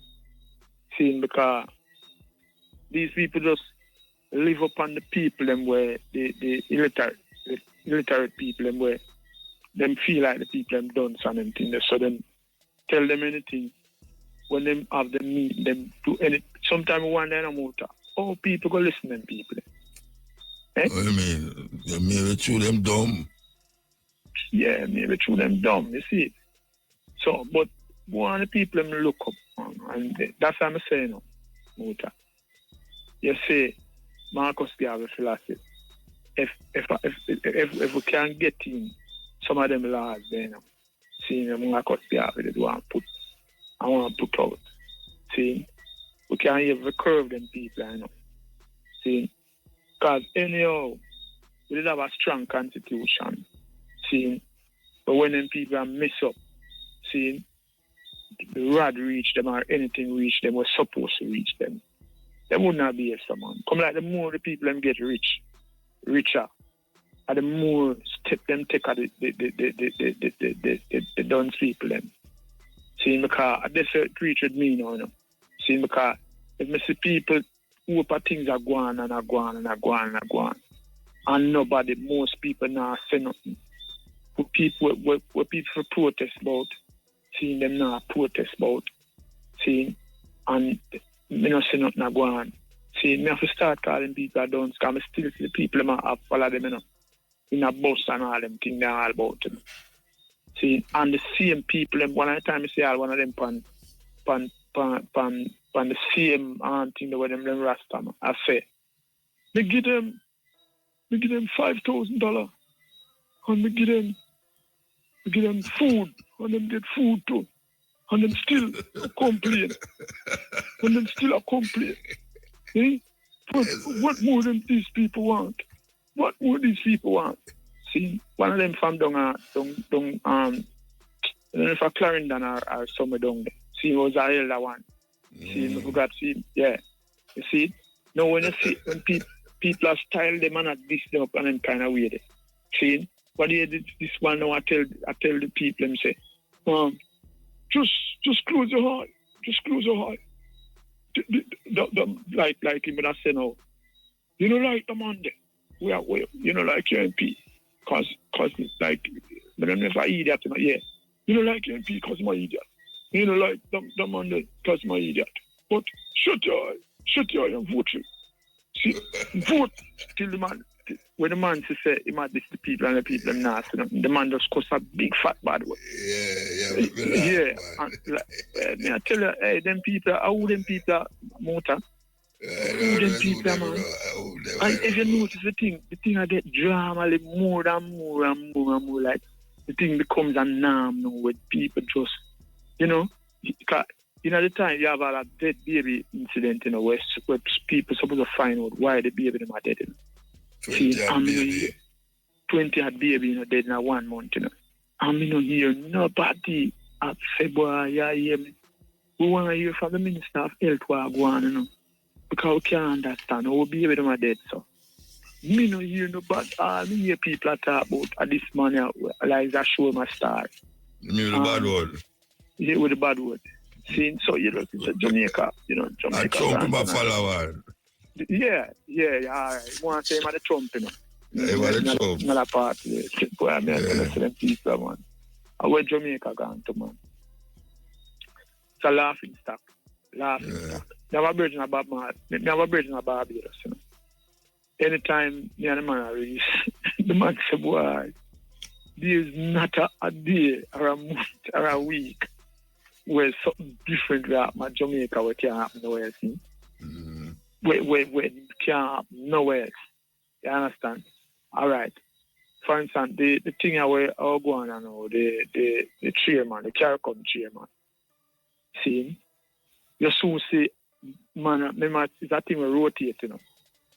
See, because these people just live upon the people them where the illiterate people them where them feel like the people them done something things. So then tell them anything when them have them meet them do any. Sometimes one day I'm out. Oh, people go listen to them people. Eh? What do you mean? Maybe through them dumb. Yeah, maybe through them dumb. You see it. So, but one of the people them look up, and that's what I'm saying now, Muta. You see, Marcus they have a philosophy. If we can get in some of them laws there now, see, Marcus they have it, I want to put out. See, we can't even curve them people, I know. See, because anyhow, we did have a strong constitution. See, but when them people mess up, see, the rod reach them or anything reach them was supposed to reach them. They would not be a someone. Come like the more the people them get richer, and the more step them take at the done people them. See, because that's what it reach with me now, you know. See, because if I see people who up things are going and are going and are going and are going, and nobody, most people now say nothing. What people protest about, seeing them now protest about, seeing, and me not say nothing go on. See, me have to start calling people I don't, because I still see the people that have follow them, you know, in a bus and all them things they all about them. See, and the same people, one of the time I see all one of them pan the same thing the way them Rasta, I say, me give them $5,000 and me give them food, and them get food too. And them still complain. Eh? But what more than these people want? What more these people want? See, one of them from down I don't know if a Clarendon or somewhere down there. See, it was a elder one. See, I forgot to see, yeah. You see? Now when you see, when people are style them and diss them up and them kind of weird. See? But yeah, this one now I tell the people and say, just close your heart. Just close your heart. Like him when I say no. You know like the man there. You know like your MP. Cause like but I'm never idiot, yeah. You know like your MP cause my idiot. You know like the man there cause my idiot. But shut your eye and vote. See, vote till the man. When the man say he might diss the people and the people are nasty, the man just cuss a big fat bad word. Yeah. And I tell you, hey, them people, how them people are motor. Who them people are, man. And if you notice the thing I get drama like more and more, like the thing becomes a norm now with people just, you know, because the time you have a dead baby incident in the West where people supposed to find out why the baby them are dead. You know? 20 had baby, you know, dead in 1 month, you know. I mean, hear nobody at February, you hear me? We want to hear from the Minister of Health what go on, you know. Because we can't understand how we be with them are dead, so. Me no hear no bad. Me hear people talk about this man like that show my star. You mean the bad word? Yeah, with the bad word. See, so you know, it's Jamaica, you know, Jamaica. And Trump my follower. Yeah, all right. Want to say him at the Trump, you know. Yeah, the Trump. Not a part. Boy, I mean, I tell them people, man. I went Jamaica gone to, man. It's a laughing stock. Laughing stock. Never a virgin about Barbados, you know. Anytime me and the man are released, the man say, boy, there's not a day or a month or a week where something different will happen at Jamaica where it can't happen nowhere else. Where it can't happen nowhere else. You understand? All right. For instance, the thing where I go on now, the chairman, the CARICOM chairman. See? You soon see, man, remember, it's a thing we rotate, you know.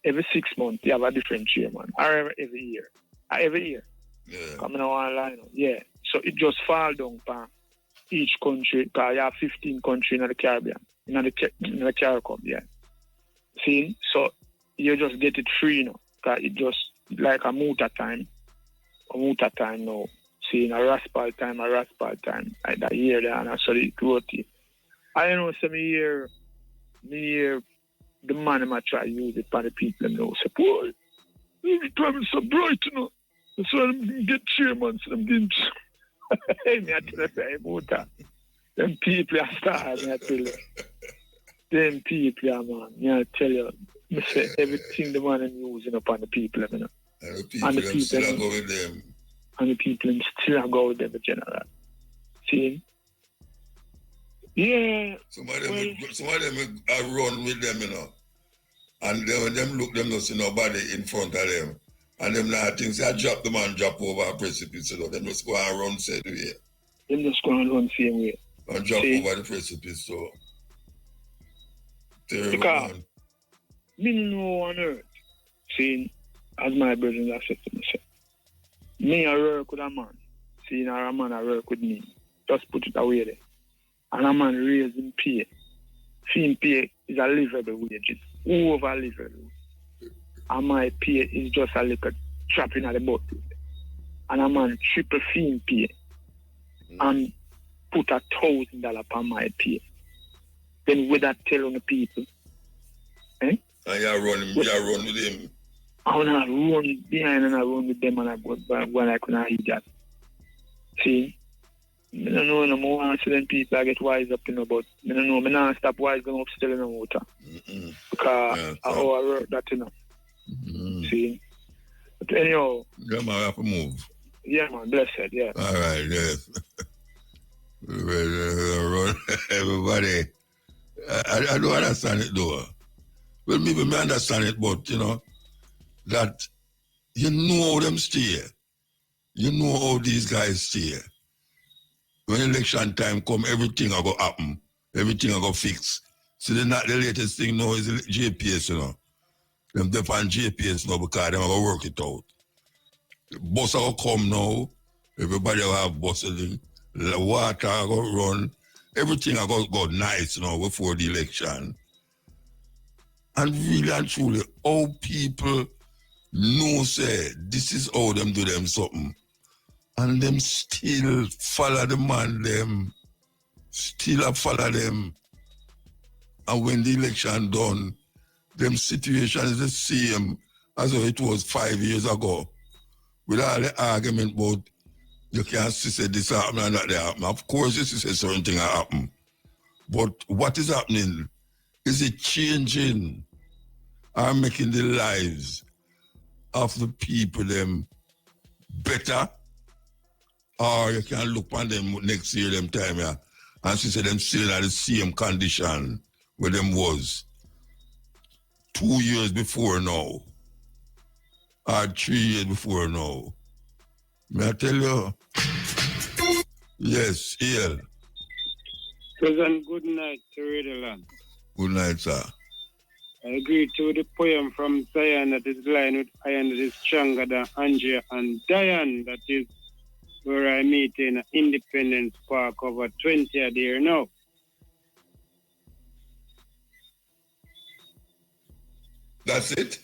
Every 6 months, you have a different chairman. Or every year. Every year. Yeah. Coming online. Yeah. So it just fall down for each country, because you have 15 countries in the Caribbean. In the CARICOM, yeah. See? So you just get it free now. Because it just like a muta time. A muta time now. See, a raspal time. Like that year there, and so it rotate. I know some year the man might try to use it for the people and know. Say, boy, every time it's so bright, you know. That's why them get chairman, so them get... Hey, me I tell you, say, Muta. Them people are starving, I tell you. Them people are, man. Me I tell you, me say everything the man is using upon the people, you know. And the people still go with them. And the people still go with them in general. See? Yeah. Some of them run with them, you know. And then when them look, them don't see nobody in front of them. And them not things, I drop the man, drop over a precipice, you know. Them just go and run same way. Them just go and run same way. And drop over the precipice, so. Terrible, because man. Me know on earth, seeing, as my brothers have said to me, say, me I work with a man, seeing or a man I work with me. Just put it away there. And a man raising pay. Fee pay is a livable wage. Over livable. And my pay is just a little trapping at the bottom. And a man triple fee pay. And put $1,000 on my pay. Then with that tell on the people. Eh? And you run with him. I want to run behind and I run with them and I go when I couldn't eat that. See? I don't know no more accident people I get wise up, you know, but I don't know, I don't stop wise going up still in the water. Because I work that, you know. See? But anyhow. Yeah, man, I have to move. Yeah, man, blessed, yeah. All right, yes. Everybody. I don't understand it though. Well, maybe I understand it, but, you know, that you know how them stay. You know how these guys stay. When election time come, everything will go happen. Everything will go fix. So the latest thing now is JPS, you know. Them define JPS now because they will work it out. The bus will come now. Everybody will have buses. The water will run. Everything will go nice, you know, before the election. And really and truly, how people know, say, this is how them do them something. And them still follow the man, them still follow them. And when the election done, them situation is the same as it was 5 years ago. With all the argument about you can't say this happen and that happen. Of course, this is a certain thing that happen. But what is happening? Is it changing or making the lives of the people them better? Or you can look on them next year, them time, yeah, and see them still in the same condition where them was 2 years before now, or 3 years before now. May I tell you? Yes, Ian. President, good night to Redland. Good night, sir. I agree to the poem from Zion that is lined with iron that is stronger than Andrea and Diane, that is where I meet in Independence Park over 20 a year now. That's it?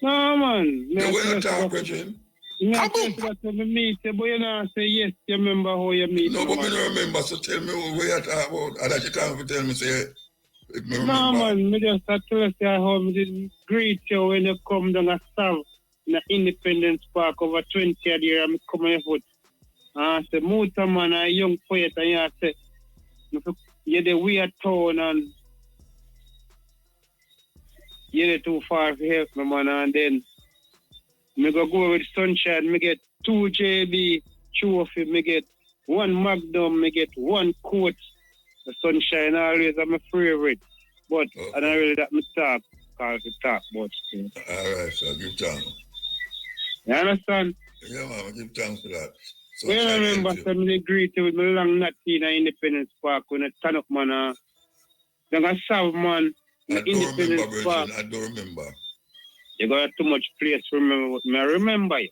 No, man. The way you talk, Bridget. I meet you, but you know, say yes, you remember how you meet No, me, but man. I don't remember, so tell me where you talk about. And that you can't tell me, say, if me remember. No, man, me just tell you how me did greet you when you come down a South in the Independence Park over 20 years, and I come on your foot. And I say, Muta, man, a young poet, and I say, you're the weird town, and you're too far to help me, man, and then me go with Sunshine, me get 2 JB trophy, me get 1 Magnum, me get 1 coat. The Sunshine always I'm a favorite. But I don't really that me talk, cause we talk about things. Alright, so give thanks. You understand? Yeah, man, give thanks for that. Well, I remember some they greet you with me long not in Independence Park when I turn up, man. Then I serve, man. I don't remember, Virgin. I don't remember. You got too much place to remember. I remember you.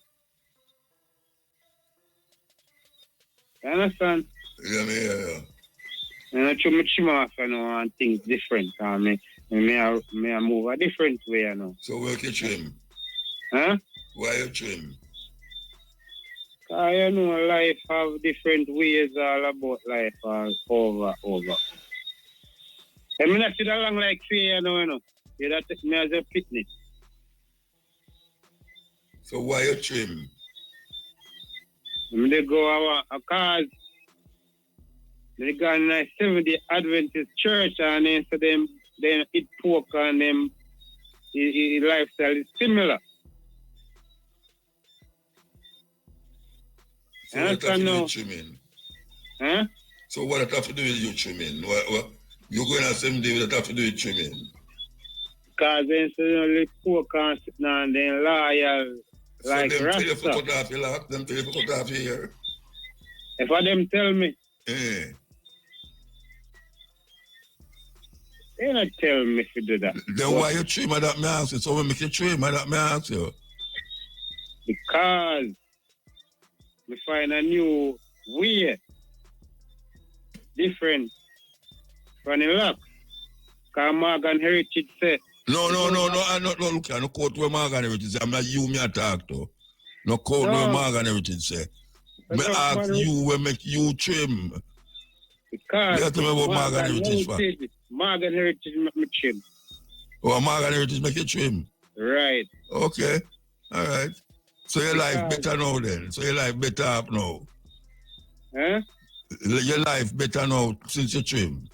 You understand? Yeah. And I try to off, you know, and things different. Me I move a different way, you know. So where you trim? Huh? Why you trim? You know, life have different ways all about life all over. I mean, I sit along like three, you know. You that take me as a fitness. So why you trim? They go a cause. They go in a 70 Adventist church and then so them eat pork and them lifestyle is similar. So what have to do with trimming? Huh? So what have to do with you trimming? What you going on 70 what have to do with trimming? Because then so you pork and sitting and then loyal like so them Rasta. tell you to cut off your lock, them tell you to cut off your hair. If I them tell me. They not tell me to do that. Then why you trim that me ask you? So we make you trim that me ask you? Because we find a new way, different from the lock. Because Morgan Heritage said. No, I'm not looking at no quote where Morgan Heritage say. I'm not you me a talk to. No quote where Morgan Heritage say. Me ask you where make you trim. Because you tell me about Morgan Heritage. Morgan Heritage make me trim. Oh, Morgan Heritage make you trim? Right. Okay. All right. So your life better now then. So your life better up now. Huh? Your life better now since you trim.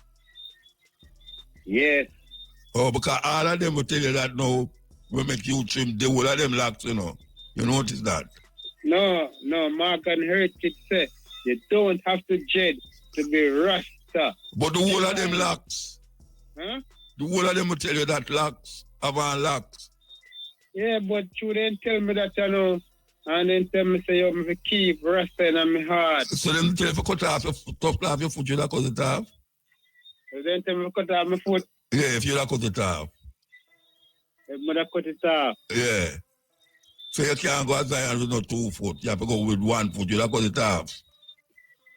Yes. Oh, because all of them will tell you that now will make you trim. The whole of them locks, you know. You notice that? No, Morgan Heritage said you don't have to dread to be Rasta. But the whole of them locks. Huh? The whole of them will tell you that locks, avant locks. Yeah, but you didn't tell me that, you know, and then tell me, say, you have keep Rasta in my heart. So them tell you to cut off your foot, you don't cut it off? Then tell me to cut off my foot. Yeah, if you don't cut it off. If I don't cut it off. Yeah. So you can't go outside with no 2 foot. You have to go with 1 foot. You don't cut it off.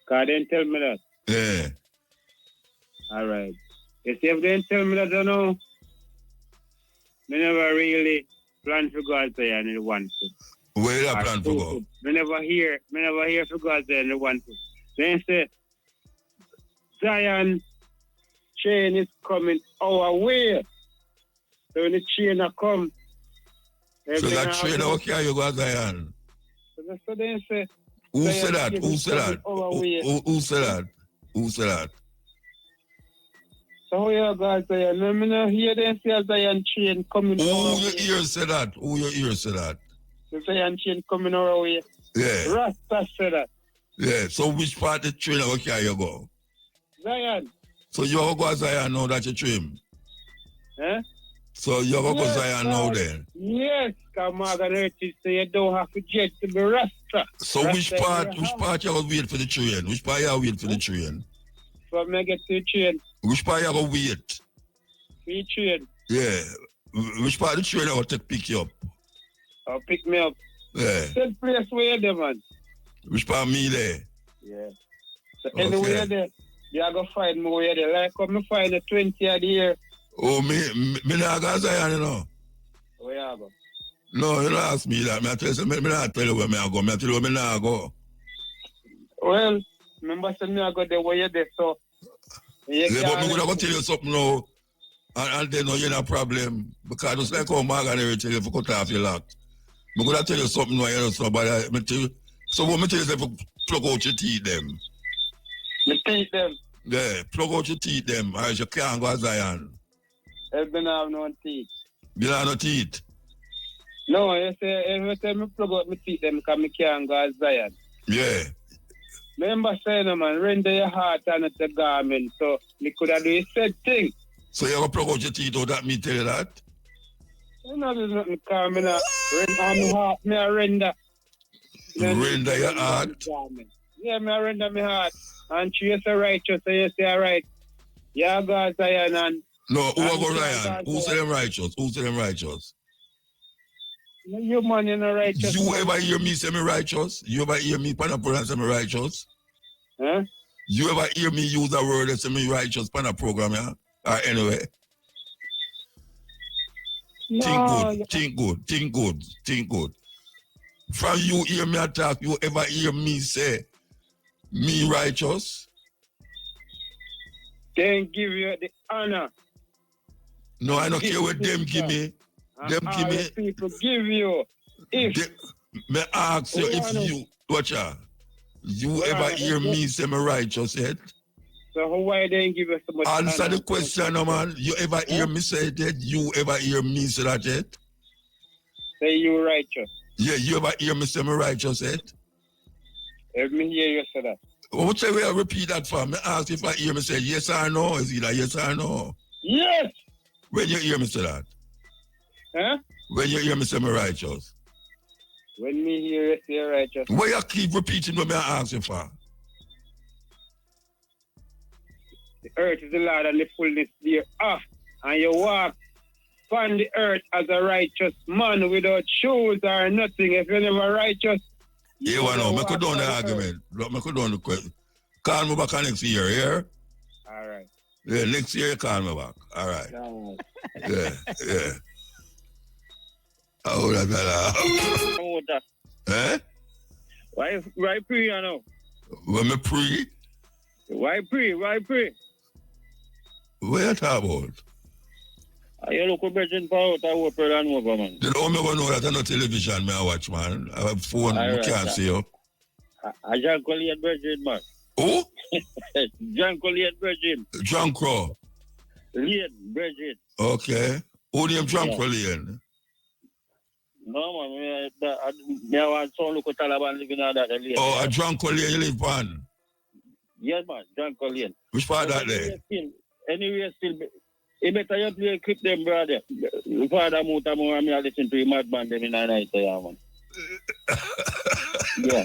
God didn't tell me that. Yeah. All right. You see, if they didn't tell me that, you know, I never really plan to go outside in the 1 foot. Where you plan to go? I never hear to go outside in the 1 foot. Then say, Zion chain is coming our way. So when the chain come, so that train, how can you go Zion? So then say, Who said that? Who said that? Who said that? Who said that? So you go Zion? I mean, hear them say Zion chain coming. Who your ears said that? Who your ears said that? The Zion chain coming our way. Yeah. Rasta said that. Yeah. So which part of the train how can you go? Zion. So you go Zion now that you trim? Eh? So you go Zion now then? Yes, because Morgan Heritage say you don't have to jet to be Rasta. So Rasta which part you go wait for the train? Which part you wait for the train? So I get to the train. Which part you go wait? For the train. Yeah. Which part of the train I will take pick you up? I'll pick me up. Yeah. Same place where you're there, man. Which part me there? Yeah. So anywhere you're there, you're going to find me where you're there. Like come find the 20 of the year. Oh, me not go Zion, you know. Where you go? No, you don't ask me that. I tell you, me not tell you where I go. I tell you where me not go. Well, remember saying I go there where you there, so. Yeah, but me gonna go tell you something now. And then you're not a problem. Because it's like how Morgan tell you if you cut off your lock. I'm gonna tell you something now, you know, so what me tell you is if you plug out your teeth them. The teeth them? Yeah, plug out your teeth them, or else you can't go to Zion. I don't have no teeth. You don't have no teeth? No, you say me plug out my teeth them because I can't go to Zion. Yeah. Remember saying, man, render your heart and the garment, so me could have do the same thing. So you have to plug out your teeth, or that me tell you that? You know, there's nothing calm in that. Render my heart, me a render. Render your heart? Yeah, me a render my heart. And you say righteous, so you say alright. Yeah, go Zion and... No, who are go Zion? Who say them righteous? Who say them righteous? You man, you're not righteous. You ever hear me say me righteous? You ever hear me pan a program say me righteous? Huh? You ever hear me use a word that say me righteous pan a program, yeah? Or anyway? No, think good. From you hear me attack, you ever hear me say me righteous? They give you the honor. No, I don't care what them give me. Them give me. People give you. If me ask you if you, watch out. You ever hear me say me righteous yet? So why they give us so much Answer honor? the question, no, man. You ever hear me say it yet? You ever hear me say that yet? Say you righteous. Yeah, you ever hear me say me righteous yet? Let me hear you say that. What say we repeat that for? Me ask if I hear me say yes or no. Is either yes or no? Yes! When you hear me say that? Huh? When you hear me say me righteous? When me hear you say righteous. Why you keep repeating what me ask you for? The earth is the Lord and the fullness thereof. And you walk upon the earth as a righteous man without shoes or nothing. If you're never righteous, you know, I could down the argument. I could down the question. Call me back next year, yeah? All right. Yeah, next year you call me back. All right. Yeah. Oh, that's that. Eh? Why pray, you know? When me pray? Why pray? What you talk about? You look at Virgin Power, I work for and over, man. You know, me gonna know that I no television me I watch, man. I have phone, I can't see you. I John Collier Virgin, man. Who? John Collier Virgin. John Crow. Lane Virgin. Okay. Who name John Collier? No, man. I want some look at Taliban living on that. Oh, a John Collier you live on? Yes, man. John Collier. Which part that there? Anyway, still, it better you play clip them, brother. Father Mutabaruka, and me I listen to him mad band them in the night, man. Yeah.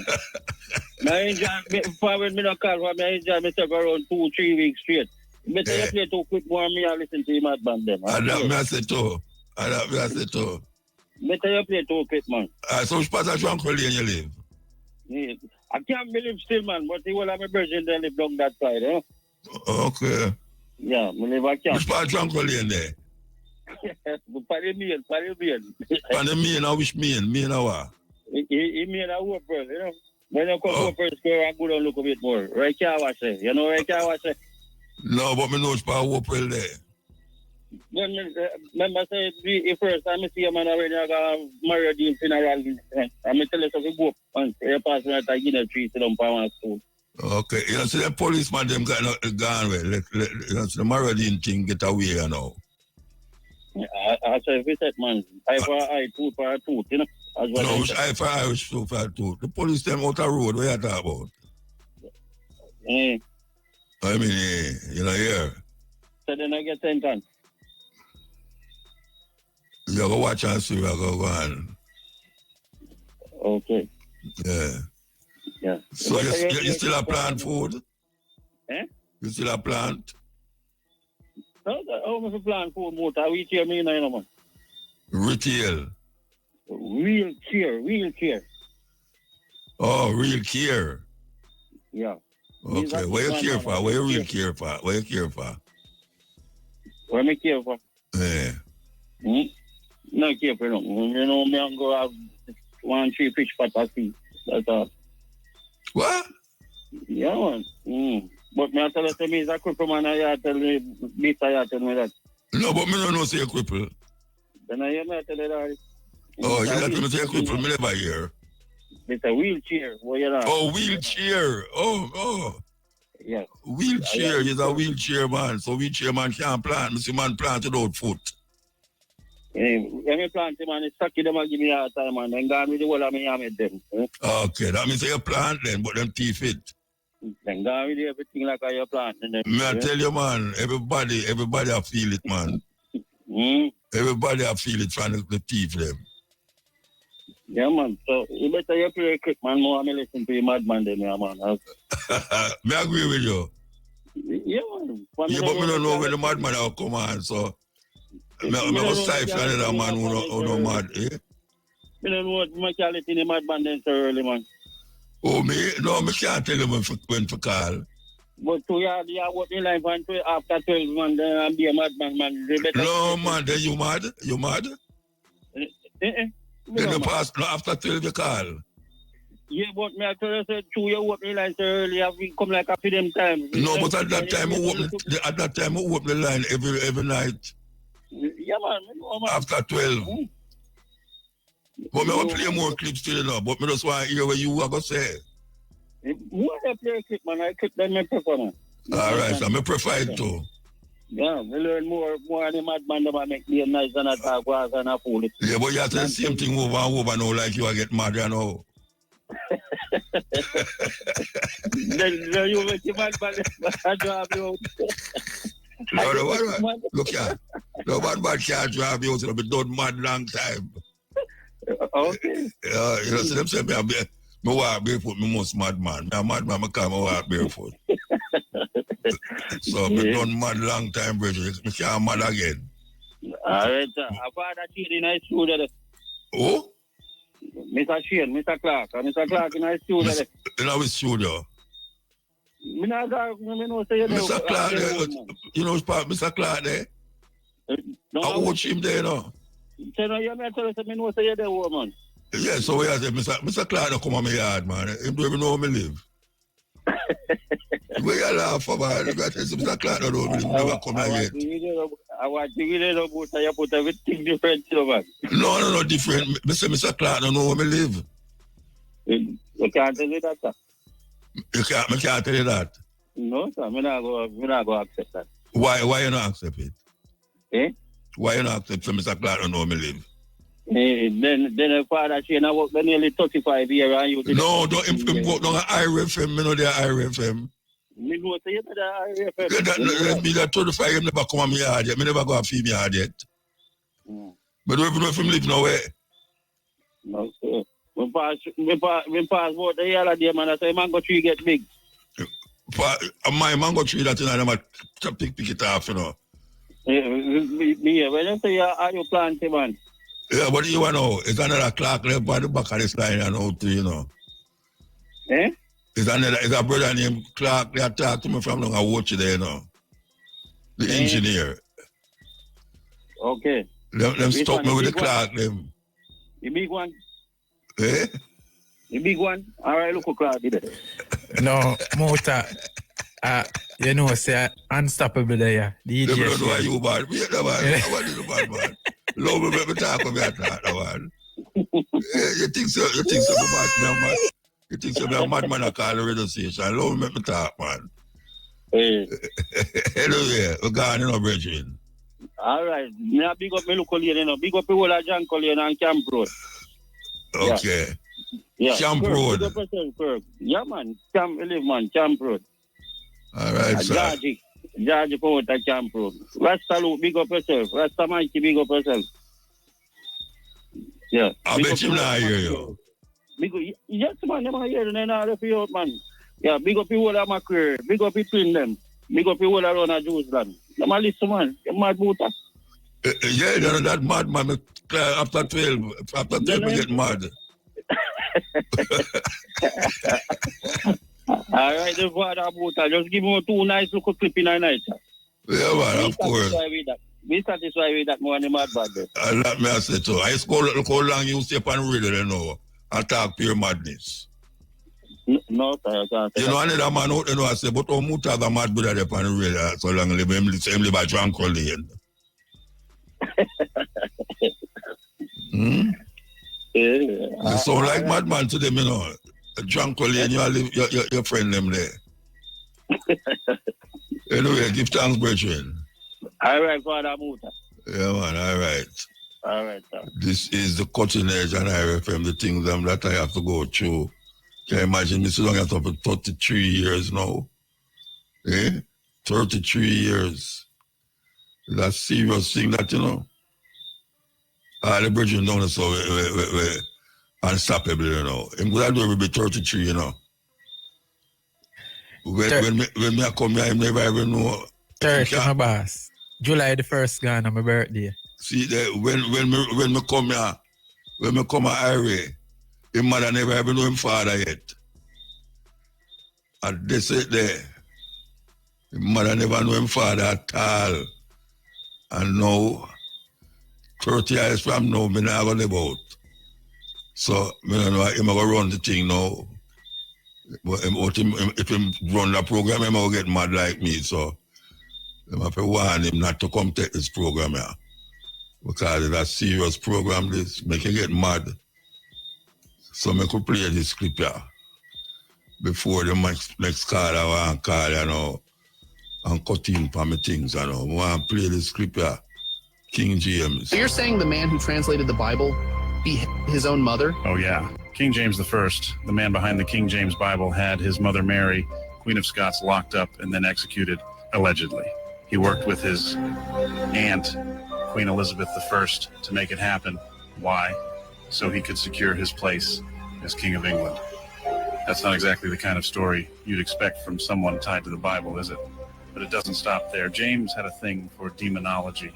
I enjoy, when me not call for me, I enjoy myself around 2-3 weeks straight. Better you play 2 quick more, me I listen to him mad band them. And that me I say too. Better you play 2 quick, man. So which part of John Collier you live? Yeah. I can't believe still, man, but he will have a version they live down that side, eh? Okay. Yeah, me live at camp. Which part of John Collier there? Parimian. Parimian, or which mean? Mean or what? He mean a whoop, you know? When you come to Upper Square, I go down look a bit more. Right here, I say. You know right here, I say? No, but me know which part of Upper there. Remember, say, the first time I see a man already, I got married in funeral. And I tell you, so we go up and you pass me at a Guinea tree, sit down for one school. Okay, you know, see the policeman, them gone away. You know, see the Maradine thing get away, you know. I say, visit, man. Eye for eye, tooth for tooth, you know. No, which eye for eye, which tooth for tooth. The police, them out the road, what you talk about? I mean, you know, here. So then I get sentence. You go watch and see where I go on. Okay. Yeah. So you still a plant food? Eh? You still a plant? No, how much plant food more? We care me now, man. Retail. Real care. Oh, real care. Yeah. Okay. What you care for? What you real care for? What you care for? What me care for? Yeah. No care for nothing. You know, me and go have 1-3 fish pot a sea. That's all. What? Yeah, man. But me I tell you, to me, it's a cripple man, I tell me, I tell me that. No, but me don't know say a cripple. Then I hear me tell you that. Oh, you got to say a cripple, me never hear. It's a wheelchair. Well, you know. Oh, wheelchair. Oh. Yeah. Wheelchair is a wheelchair man. So wheelchair man can't plant. Me see man plant without foot. When me plant man, it's stuck them and give me a time, man. Then gone with the whole of me, I made them. Okay, that means you plant then, but them teeth fit. Then gone with everything like how you plant. Me I tell you, man, everybody I feel it, man. Everybody I feel it from the teeth, them. Yeah, man. So you better you play quick, man. More me listen to you madman then, yeah, man. Me agree with you. Yeah, man. Yeah, but me don't know when the madman will come on, so me must stifle another man who no mad, eh? Me don't know what my quality in the madman then so early, man. Oh, me? No, me can't tell you when to call. But to you work in life and after 12 months, then I'll be a madman, man. No, man, then you mad? You mad? Then you pass, no, after 12 you call. Yeah, but me I tell you, say, to you work in line so early, I've come like a few them time. No, but at that time, I open the line every night. Yeah, man. After 12. But me will play more clips still, you know, but me just want to hear what you are going to say. What I play a clip, man, I clip them, I prefer, man. All right, so I prefer it too. Yeah, we learn more of the madman that make me nice than a talk was and a fool. Yeah, but you have to the same thing over and over now, like you are get mad, you know. Then you make the madman drive you out. No, look here. No one man can't drive you out, it'll be done mad long time. Okay. You know, so them say me walk barefoot, me most mad man. I'm mad man, I come walk barefoot. So me done mad long time, brother. Me can't mad again. All right, sir. I've had a kid in high school there. Oh? Mr. Shane, Mr. Clark. Mr. Clark in high school there. In our studio? Me not know say you Mr. Clark there, you know Mr. Clark there? I watch him there, you know. So now you may tell us that me know say you there, woman. Yeah, so we have to say, Mr. Clark don't come on my yard, man. He don't even know where me live. Where you laugh about? You got to say, Mr. Clark don't know me live. Never come here yet. I want to really know about how you put everything different, man. No, different. Mr. Clark don't know where me live. You can't tell me that, sir. I can't tell you that. No, sir. I'm not going to accept that. Why you not accept it? Eh? Why you not accept Mr. Clark don't know where me live? Then the father, she and I worked nearly 35 years. And you no, don't work on IRFM. Me know the IRFM. Me know say you know the IRFM. That mean that 35 years never come on me yard yet. Me never go to feed me yard yet. But don't even know if him live nowhere. No, sir. When pass about the yellow day, man, I say mango tree get big. My mango tree that you know, I'm a pick it off, you know. Yeah, when you say are you planting, man? Yeah, but you know, it's another clock left by the back of this line and out, you know. Eh? It's a brother named Clark. They talk to me from long. I watch it there, you know. The engineer. Okay. Them stop me with the Clark, them. The big one? Eh? The big one? All right, look at Clark did it. No, Mota. You know, say unstoppable there. DJ. They don't know why you bad. Me the man. I want you bad, man. Love me, let me talk about that, man. You think so, man? You think so, a madman I call the radio station. Love me, let me talk, man. Hey. Anyway, we're going in our brethren. All right. Now big up me local lane, you know. Big up the whole of John Collier and Camp Road. Okay. Yeah. Camp Road. Yeah, man. Camp Road. All right, sir. Georgie Power at Camp Road. Rasta Luke, big up yourself. Rasta Mikey, big up yourself. Yeah. I bet you not hear you. Yes, man, them are here and then I you out, man. Yeah, big up the whole of my career. Big up between them. Big up the whole around a Jews land. Them are listen, man. Them mad booter. Yeah, that mad man. After 12, we get mad. All right, the father booter. Just give me 2 nice little clip in a night. Yeah, man, of course. be satisfied with that more than mad bad. Let me say so. I just look how long you stay on radio, you know, and talk pure madness. No, I can't. You know, another man out, you know, I say, but how much other mad brother they on the radio so long they live by drunk all day. Yeah. You sound like madman to them, you know. Drunk all day and you live your friend them there. Anyway, give thanks, brethren. All right, Father Muta. Yeah, man, all right. All right, sir. This is the cutting edge and IRFM, the things that I have to go through. Can you imagine me so long after 33 years now? 33 years. That's a serious thing that, you know. The brethren don't so we're unstoppable, you know. I'm glad we will be 33, you know. When me come here, I never even know. 30, my boss. July the 1st gone on my birthday. See, when me come here, when me come at Irie, his mother never even know him father yet. And they say there, his mother never know him father at all. And now, 30 years from now, me not going to live out. So, me don't know, him going to run the thing now. But if him run the program, him going to get mad like me. So, I have to warn him not to come take this program here. Because it's a serious program, this make you get mad. So I could play this clip here before the next caller want to call, you know, and cut in for me things, you know. I want to play this clip here. King James. So you're saying the man who translated the Bible be his own mother? Oh, yeah. King James I, the man behind the King James Bible, had his mother Mary, Queen of Scots, locked up and then executed, allegedly. He worked with his aunt, Queen Elizabeth I, to make it happen. Why? So he could secure his place as King of England. That's not exactly the kind of story you'd expect from someone tied to the Bible, is it? But it doesn't stop there. James had a thing for demonology.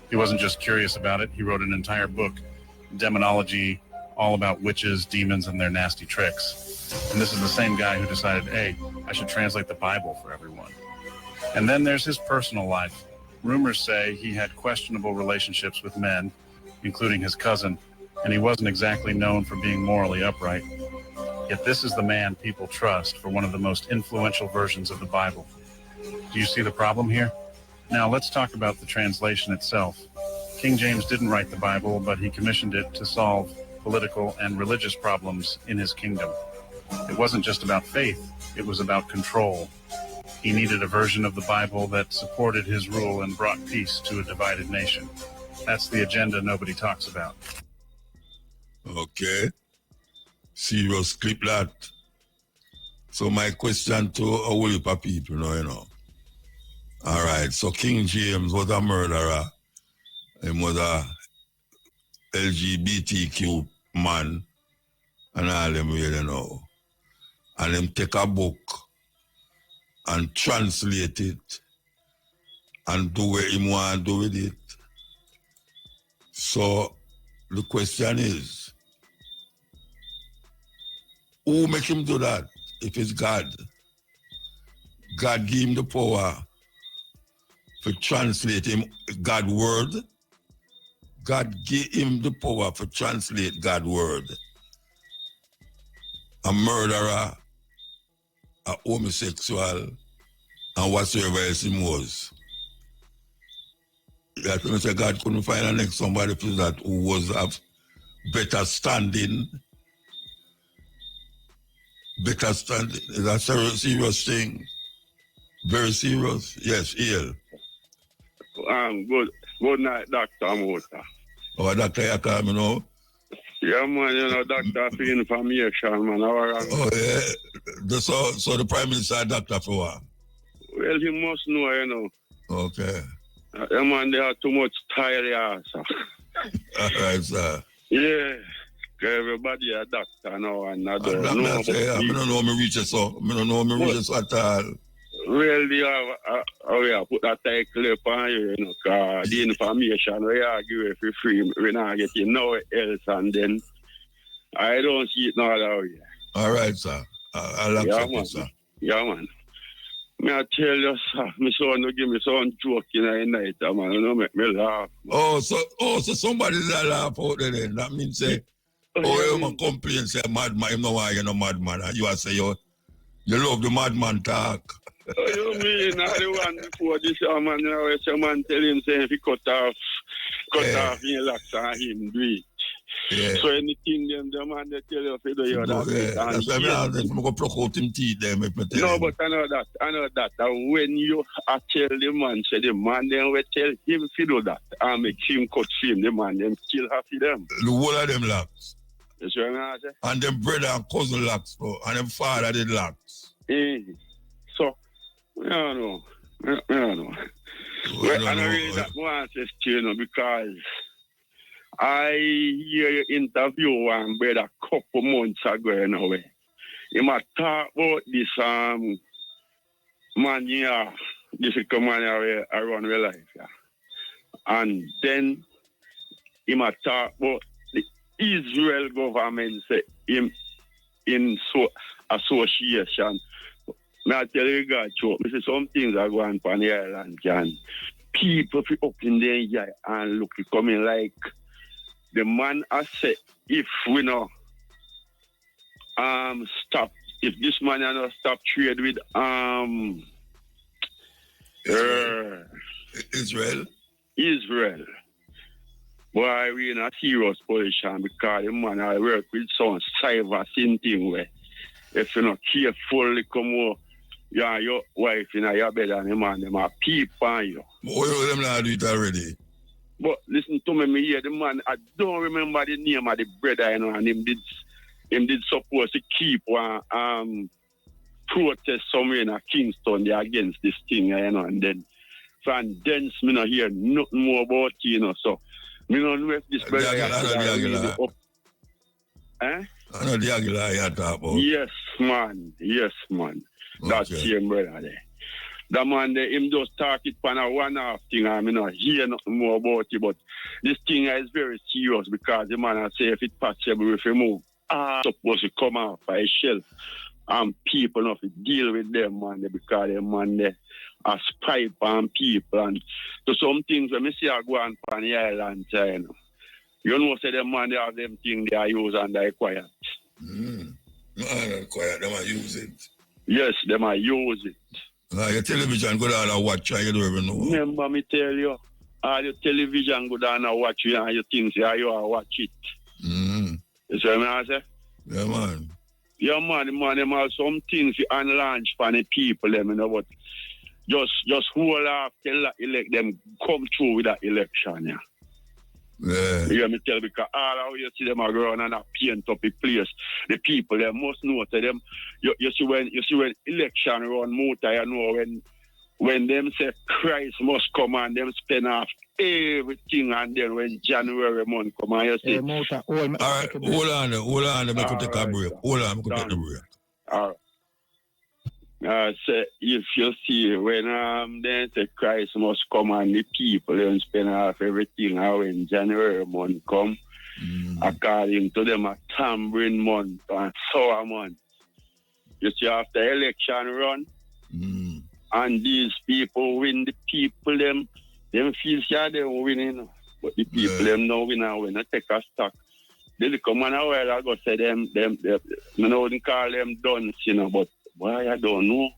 He wasn't just curious about it. He wrote an entire book, Demonology, all about witches, demons, and their nasty tricks. And this is the same guy who decided, hey, I should translate the Bible for everyone. And then there's his personal life. Rumors say he had questionable relationships with men, including his cousin, and he wasn't exactly known for being morally upright. Yet this is the man people trust for one of the most influential versions of the Bible. Do you see the problem here? Now let's talk about the translation itself. King James didn't write the Bible, but he commissioned it to solve political and religious problems in his kingdom. It wasn't just about faith, it was about control. He needed a version of the Bible that supported his rule and brought peace to a divided nation. That's the agenda nobody talks about. Okay. Serious clip that. So my question to a whole heap of people, you know. All right, so King James was a murderer. He was a LGBTQ man and all them really know. And him take a book and translate it and do what he want to do with it. So the question is, who make him do that if it's God? God gave him the power for translate him God's word. God gave him the power for translate God's word. A murderer, a homosexual, and whatsoever else he was. That when I say God couldn't find a next somebody for that who was of better standing. Better standing is a serious thing. Very serious. Yes, ill. Good night, Dr. Mota. Oh, Dr. Yaka, you know? Yeah, man, you know, Doctor for information, man. Oh, yeah. So the Prime Minister, Doctor for what? Well, he must know, you know. Okay. Yeah, man, they are too much tired, sir. All right, sir. Yeah. Everybody a doctor now, and I don't know. I don't know me reach it, so. I don't know me reach it at all. Well, we put that title upon you, you know, because the information we are giving for free, we're not getting no else, and then I don't see it no other way. All right, sir. I'll accept it, sir. Yeah, man. Me I tell you, sir, my son no give me some joke in the night, man. You know, make me laugh. So somebody's a laugh out there then. That means say, you man complain, say madman, you know why you're no madman. And you say you love the madman talk. You mean the one before this man, you know, someone tell him say if he cut off his locks and him do it. Yeah. So anything the man they tell you if you do you That's why I'm going to pluck out him teeth there. No, but I know that. And when you tell the man, say the man then will tell him if you do that and make him cut him, the man then still happy them. The whole of them locks. That's what I say. And them brother and cousin locks, bro. And them father did locks. So, I don't know. Well, I don't really that want to say, you know, because I hear your interview one brother a couple months ago, you know. He might talk about this man here, this man here around real life, yeah. And then he might talk about the Israel government say him in association. I tell you guys, some things are going on the island, and people up in there and look coming like the man I said, if we know stop, if this man not stop trade with Israel. Boy, we in a serious position because the man I work with some cyber thing where if you're not careful, come over, your wife in your bed and the man, them are peep on you. Oh, them not do it already. But listen to me here, the man, I don't remember the name of the brother, you know, and him did supposed to keep one protest somewhere in Kingston there against this thing, you know, and then from then me not hear nothing more about you know, so me don't know if this brother I know the Aguilar you talk about. Yes, man. That same brother there. That man there, him just talk it for a one-off thing, I mean, not hear nothing more about it, but this thing is very serious because the man I say if it's possible, if you move, supposed to come out by a shelf and people have to deal with them, man, because them man there are spy on people. And so some things when I see I go on the island, you know, say them man, they have them things they are use and they are quiet. No, not quiet, they might use it. Yes, they might use it. Your television go down and watch and you don't even know. Remember me tell you, all your television go down and watch you and you think you are watch it. You see what I say? Yeah, man. Yeah, man, them have some things you unlaunch for the people, them, you know, but just hold off till elect them come through with that election, yeah. Yeah. You hear me tell because all how you see them are going and paint up the place. The people they must know to them. You see when election run motor, you know when them say Christ must come and them spend off everything and then when January month come and you see. All right, hold on, let me take a break. Hold on, let me take a break. All right. Say if you see when they say Christ must come and the people then spend off everything when January month come, according to them a tambourine month and sour month. You see after election run and these people win, the people them feel sure they winning, but the people them no win and when I take a stock. They come on a while ago say them I wouldn't call them dunce, you know, but why I don't know.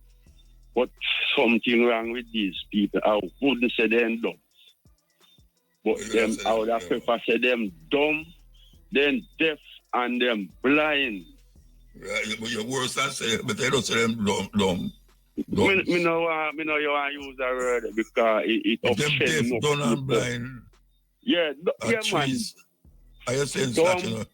But something wrong with these people. I wouldn't say them dumb. But them I would have prefer say them dumb, then deaf and them blind. Right, but you're worse than say, but they don't say them dumb. Me know you want to use that word because it upsets them deaf, dumb and blind. Yeah, man. Are you saying that, you know?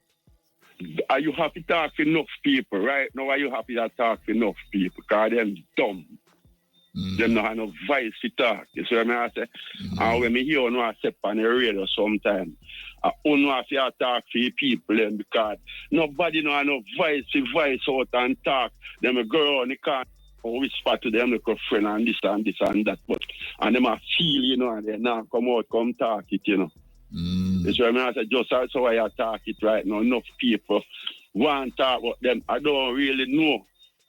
Are you happy to talk to enough people right now? Are you happy to talk to enough people? Because they're dumb. Them not have no voice to talk. You see what I say? And when me hear you I step on the radio sometimes, I don't have to talk to the people then because nobody no have no voice to voice out and talk. Them a girl and they can't whisper to them like a friend and this and that. But and them a feel, you know, and they now come out, come talk it, you know. You see what I say? Just also why I talk it right now. Enough people want to talk about them. I don't really know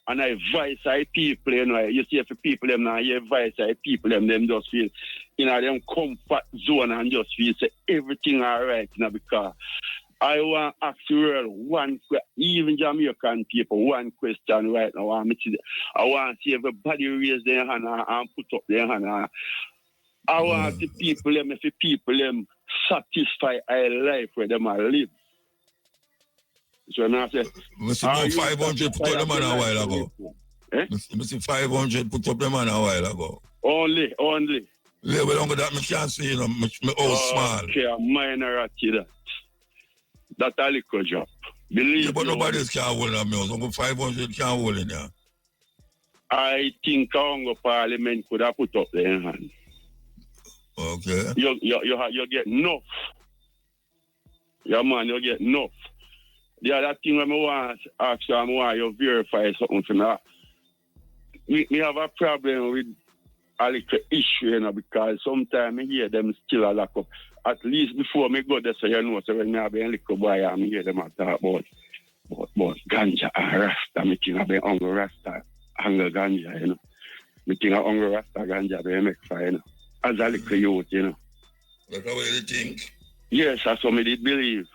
And I advise I people, you know, you see if people them now, you advise I people them just feel, you know, them comfort zone and just feel say everything all right, you know, because I want to ask the world even Jamaican people, one question right now. I want to see everybody raise their hand and put up their hand. I want the people them, if the people them satisfy our life where them are live. So now I say, Mr. 500 put up them on a while ago. Mr. 500 put up them on a while ago. Only. Yeah, but longer that I can't see, you know, my small. Okay, a minority that. That's a little job. Believe yeah, but nobody else can hold on me. Only 500 can hold in there. I think our parliament could have put up their hand. Okay. You get enough. Yeah, man, you get enough. The other thing I want to ask you, I want you verify something for now. We have a problem with a little issue, you know, because sometimes I hear them still a lack of. At least before me go there, so you know, so when I be a little boy, I hear them talk about ganja and rasta. Me think about hungry rasta, hungry ganja, you know. Me think of hungry rasta ganja, they make fire, you know. As a little youth, you know. That's how you think? Yes, that's what I did believe.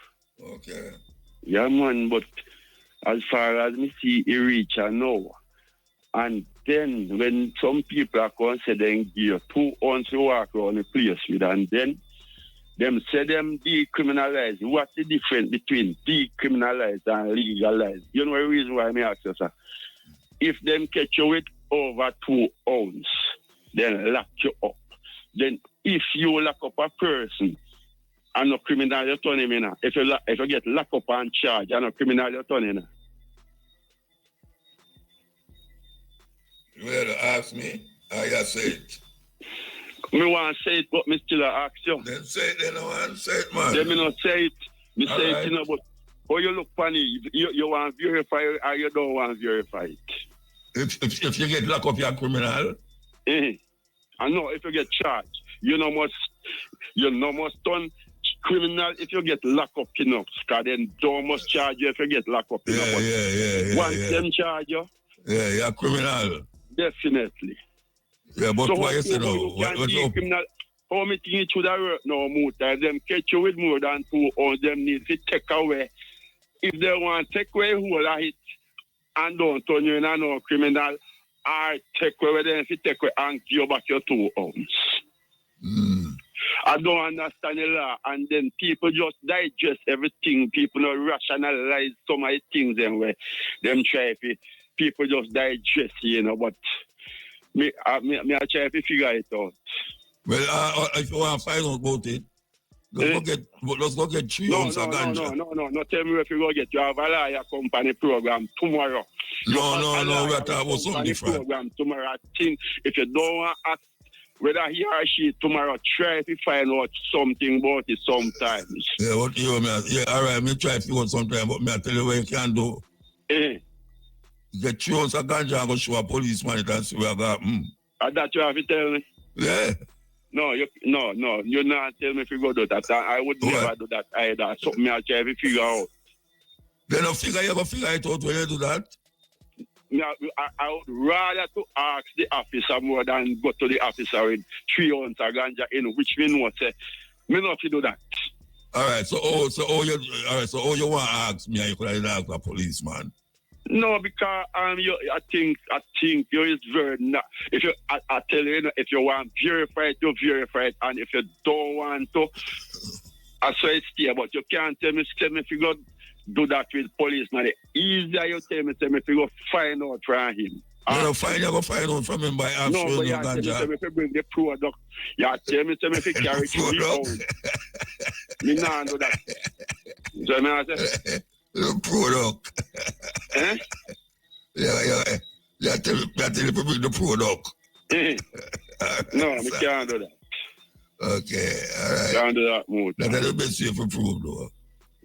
Okay. Yeah, man, but as far as me see it reach now, and then when some people are considering give 2 ounces to walk around the place with, and then them say them decriminalize. What's the difference between decriminalize and legalize? You know the reason why I ask you, sir? If them catch you with over 2 ounces, then lock you up. Then if you lock up a person and no criminal, you turn him in. If you get locked up and charged and no criminal, you turn him in. Well, ask me. I just say it. Me want to say it, but me still ask you. Then say it, then I want to say it, man. Then me not say it. Me all say right. it, you know, but how you look funny, you want to verify it or you don't want to verify it? If you get locked up, you're a criminal? I know, if you get charged, you no must turn criminal if you get locked up enough. Because then don't must charge you if you get locked up enough. Yeah. Once them charge you. Yeah, you're a criminal. Definitely. Yeah, but so what you say now? How many things it should have worked now, Muta? Them catch you with more than 2 or them need to take away. If they want to take away whole of it and don't turn you in a no criminal, or take away them if you take away and give you back your 2 ounces. I don't understand the law, and then people just digest everything. People not rationalize some of the things them way. Them try to, people just digest, you know, but me I try to figure it out. Well, if you want to find out about it, let's go get 3 ounces of ganja. No, tell me if you go get. You have a lawyer company program tomorrow. No, we're talking about something different. Program tomorrow. I think if you don't want to ask whether he or she tomorrow, try to find out something about it sometimes. Yeah, what you mean? Yeah, all right, me try to figure out sometime, but me I tell you what you can do. Get 3 ounces of ganja and go show a policeman it and see where I got. And that you have to tell me? Yeah. No, you're not tell me if you go do that. I would never do that either. Something I try to figure out. Then you ever figure it out when you do that? I would rather to ask the officer more than go to the officer with 3 ounces of ganja in, which me know say me not to do that. All right, so you want to ask me, you could ask a policeman. No, because I think you is very not. If you, I tell you, if you want to verify it, you verify it, and if you don't want to, I say it's there. But you can't tell me if you go do that with policeman. The easier you tell me if you go find out from him. You go find out from him by asking no ganja. Tell me if you bring the product. You tell me if you carry it to the house. Me not do that. So me say. The product. Yeah, tell me to bring the product. No, we can't do that. Okay, all right. Can't do that more. That's the best way for prove, though.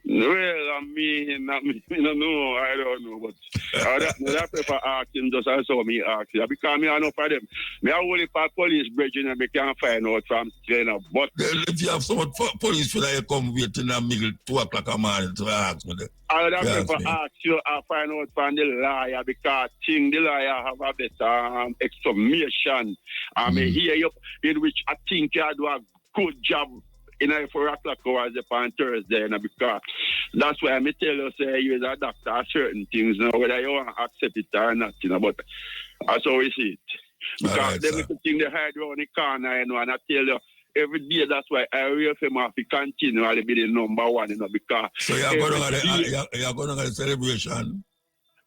Well, I mean, I don't know, but I prefer asking just as how me ask you. Because me enough of them. Me only for police bridge and me can't find out from trainer. But if you have some police for you come wait in the middle 2 o'clock a morning to ask me. I would prefer ask you and find out from the lawyer because the lawyer have a better explanation. I mean, hear you in which I think you do a good job. In 4 o'clock hours on Thursday, because that's why I tell you, say you as a doctor, certain things, whether you want to accept it or not, but that's how we see it. Because they make the thing they hide around the corner, and I tell you, every day, that's why I reaffirm have to continually be the number one, because... So you're going to the celebration?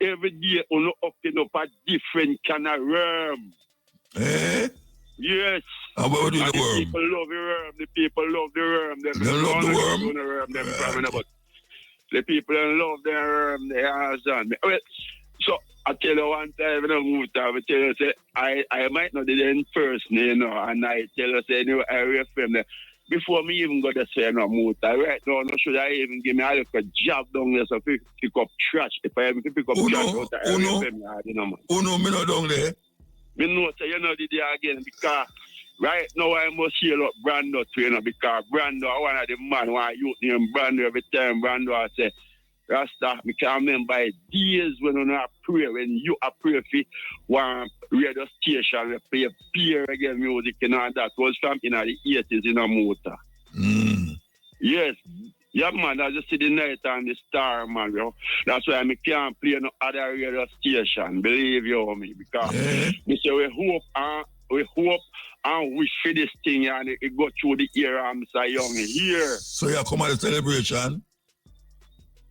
Every day, you open up a different kind of realm. Eh? Yes. And what do the worm? People love the worm. The people love the worm. They love the worm? The people love the worm. They understand me. Well, so I tell you one time, I tell you, say, I might not be in person, and I tell you, say, I reaffirm them. Before me even go to say no Muta, right now, no should I even give me a little job down there so pick up trash. If I even pick up trash out there, I reaffirm man. Me not down there. Me know say you know the day again because right now I must hear up Brando too, because Brando one of the man who youth named Brando every time Brando I say Rasta, me can remember days when you pray, when you are pray for one radio station we play peer again music and all that was from in the 80s in a motor. Yes. Yeah, man, I just see the night and the star, man, yo. That's why I can't play no other radio station, believe you me, because we say we hope and wish for this thing and it go through the ear and Mr. Young here. So you come at the celebration?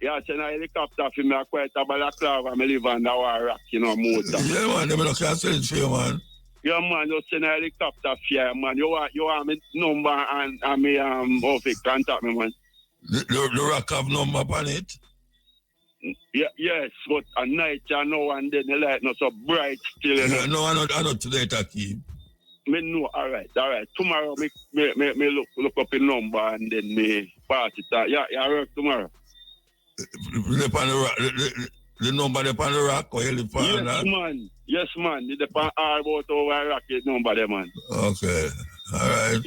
Yeah, send a helicopter for me, quite a balaclava, I live on the rock, motor. Yeah, man, they don't cancel it for you, man. Yeah, man, just send a helicopter for you, man. You want my number and me office contact me, man. The rock have number upon it? Yeah, yes, but at night and now and then the light not so bright still. Yeah, no, I not today, Taki. Me know, all right. Tomorrow me look up a number and then me pass it out. Yeah, work tomorrow. The number upon the rock or you live on that? Yes, man. The depend all about over rocket number there, man. Okay, all right.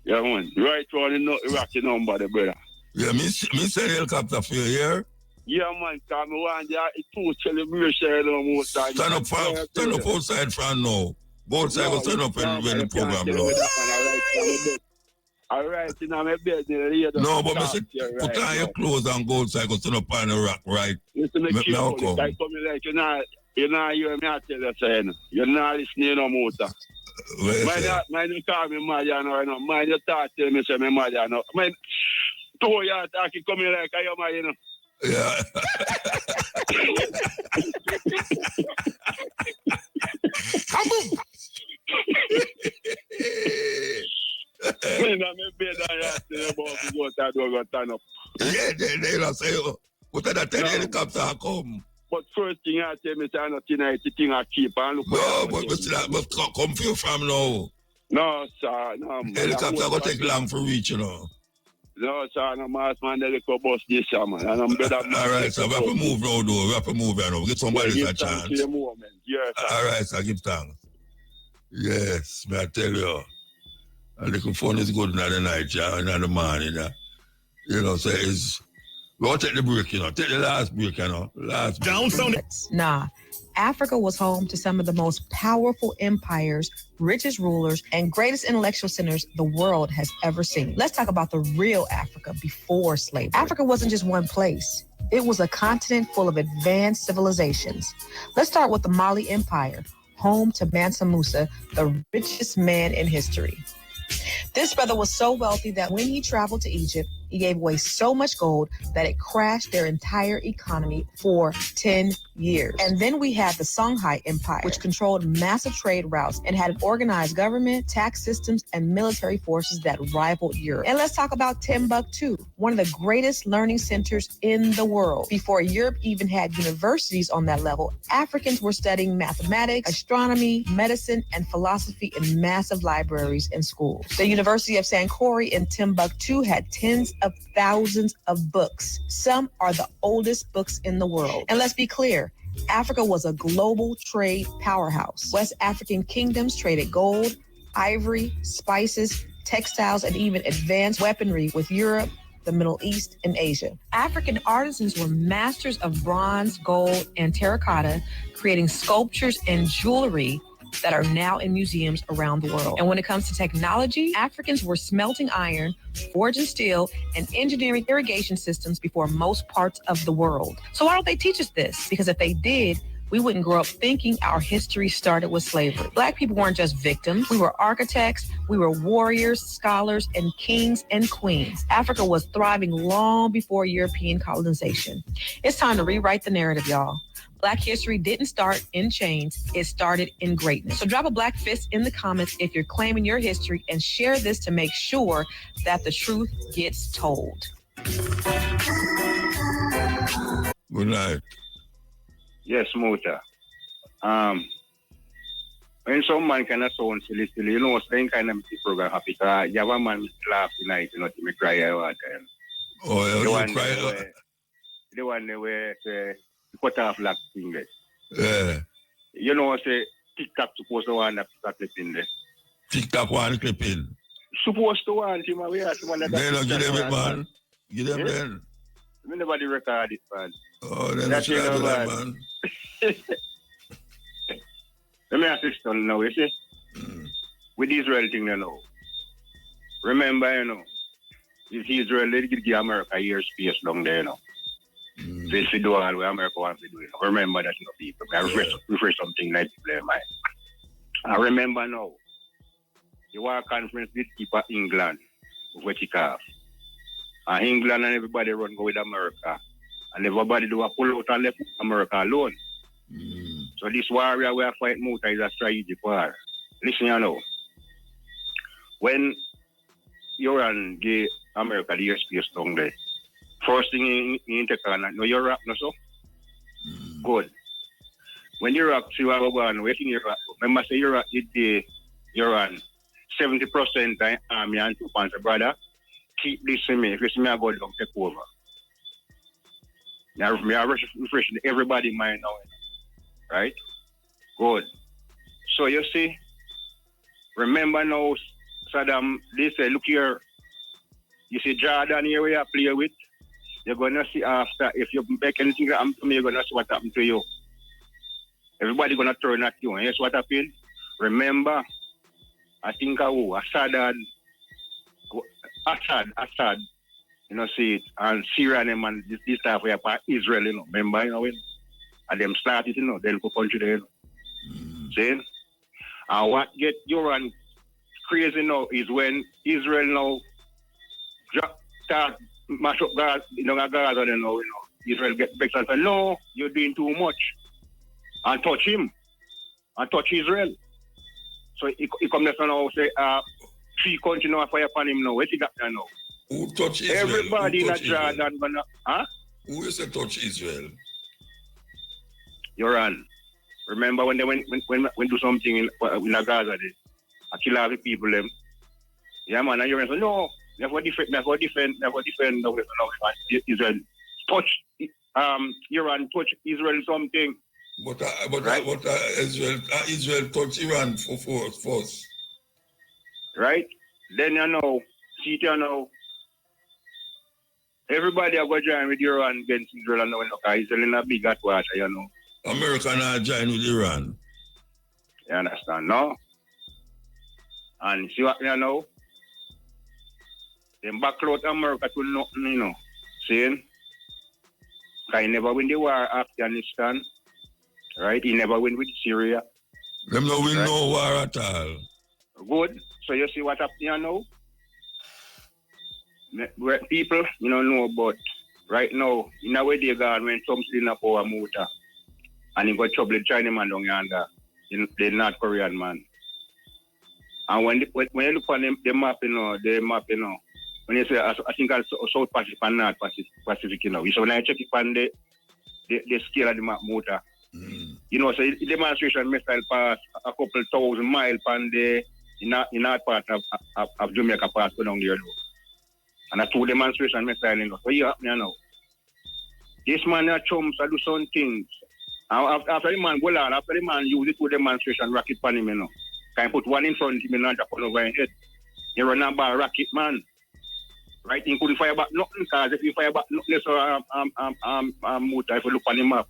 Yeah, man. Right on the rocket number there, brother. Yeah, me send helicopter for you here. Yeah, man, because I want to celebration. Stand up outside from now. Go outside, go stand up when the program load. All right, in my bed. No, but I said, put on your clothes and go outside, go stand up on the rock, right? Listen, me keep I come like, you're not hearing me, I tell you, saying. You're not listening no motor. Mind you call me Mariano right now. Mind you talk to me, say me Mariano. Mind, 2 years talking coming like I am, you know. Yeah. Come on. When I'm in bed, I ask them about to go to turn up. Yeah, they don't say, what are the helicopter come? But first thing I tell me, say, not tonight, the thing I keep and look. No, but come for you from now. No, sir, no. Helicopter going to take long for reach, you know. No, sir, no, man, they go bus this year, man. And I'm better. All right, so we have to move now, though. We have to move now. Get somebody a chance. Yes, sir. All right, so give thanks. Yes, may I tell you. A little fun is good in the night, yeah, in the morning, yeah. You know, so it's... We want to take the break, you know. Take the last break, you know. Nah. Africa was home to some of the most powerful empires, richest rulers, and greatest intellectual centers the world has ever seen. Let's talk about the real Africa before slavery. Africa wasn't just one place. It was a continent full of advanced civilizations. Let's start with the Mali Empire, home to Mansa Musa, the richest man in history. This brother was so wealthy that when he traveled to Egypt, he gave away so much gold that it crashed their entire economy for 10 years. And then we had the Songhai Empire, which controlled massive trade routes and had an organized government, tax systems, and military forces that rivaled Europe. And let's talk about Timbuktu, one of the greatest learning centers in the world. Before Europe even had universities on that level, Africans were studying mathematics, astronomy, medicine, and philosophy in massive libraries and schools. The University of Sankore in Timbuktu had tens of thousands of books. Some are the oldest books in the world. And let's be clear, Africa was a global trade powerhouse. West African kingdoms traded gold, ivory, spices, textiles, and even advanced weaponry with Europe, the Middle East, and Asia. African artisans were masters of bronze, gold, and terracotta, creating sculptures and jewelry that are now in museums around the world. And when it comes to technology, Africans were smelting iron, forging steel, and engineering irrigation systems before most parts of the world. So why don't they teach us this? Because if they did, we wouldn't grow up thinking our history started with slavery. Black people weren't just victims. We were architects, we were warriors, scholars, and kings and queens. Africa was thriving long before European colonization. It's time to rewrite the narrative, y'all. Black history didn't start in chains, it started in greatness. So drop a black fist in the comments if you're claiming your history and share this to make sure that the truth gets told. Good night. Yes, Muta. When some man kind of sound silly, you know, same kind of program happy. You have a man laugh tonight, you know, to me cry out. Oh, the you one cry. The one where cut off like fingers. Yeah. You know, say TikTok supposed to want that clip in there. TikTok one clip in. Supposed to want him away. They don't give them it, man. Give them then. We never record it, man. Oh, then that's what I do that, man. Let me ask you something now, you see? With Israel thing, you know. Remember, you know, if Israel, they give America a year's space down there, you know. They'll do all what America wants to do. You know. Remember that, you know, people. I refresh something like play, man. I remember now, you were a conference with people England, which you have. And England and everybody run go with America. And everybody do a pull out and left America alone. So this warrior we are fighting Muta is a strategic war. Listen, you know. When Iran gave America the airspace down there, first thing in take on, no Iraq, no so? Good. When Iraq see what going on, waiting Iraq, remember say Iraq did the Iran 70% army and 2 brother. Keep this to me. If you see me, I go down, take over. Now, me are refreshing everybody mind now. Right? Good. So you see, remember now, Saddam, they say, look here, you see Jordan here where you play with, you're going to see after, if you make anything happen to me, you're going to see what happened to you. Everybody going to turn at you. And here's what happened. Remember, I think Assad, you know, see it, and Syria and this stuff we are part Israel, you know, remember, you know, and them started, you know, they'll go country there, you know. See? And what get Iran crazy now is when Israel now start mash up Gaza, you know, Gaza, you know, Israel get vexed and say, no, you're doing too much. And touch him. And touch Israel. So he come there now say, 3 countries now fire upon him now. What you got there now? Who touch Israel? Everybody in Jordan gonna, huh? Who is to touch Israel? Iran. Remember when they went do something in Gaza, they kill all the people them. Yeah, man, and Iran say, no, never defend Israel. Touch Iran, touch Israel something. But Israel touch Iran for force. Right? Then you know, see you know, everybody are going to join with Iran against Israel and now Israel in a big hot water, you know. America not join with Iran. You understand, no? And see what you know? Them back out America to nothing, you know. Saying, he never win the war Afghanistan. Right? He never win with Syria. Them no win no war at all. Good. So you see what happened here now? People, you know about right now, in a way they gone when Trump's in a power motor. And he got trouble with China man down yonder, the North Korean man. And when you look on the map, when you say, I think it's South Pacific and North Pacific, So when I check it on the scale of the map motor, so the demonstration missile pass a couple thousand miles on the in that part of Jamaica pass go down there. And a 2 demonstration missile, So you happening now. This man a chums do some things. After the man go on, after the man use the 2 demonstration rocket pan him, Can put one in front of him and not upon over his head. You run about rocket man. Right? He couldn't fire back nothing, because if you fire back nothing, so motor, if you look on the map,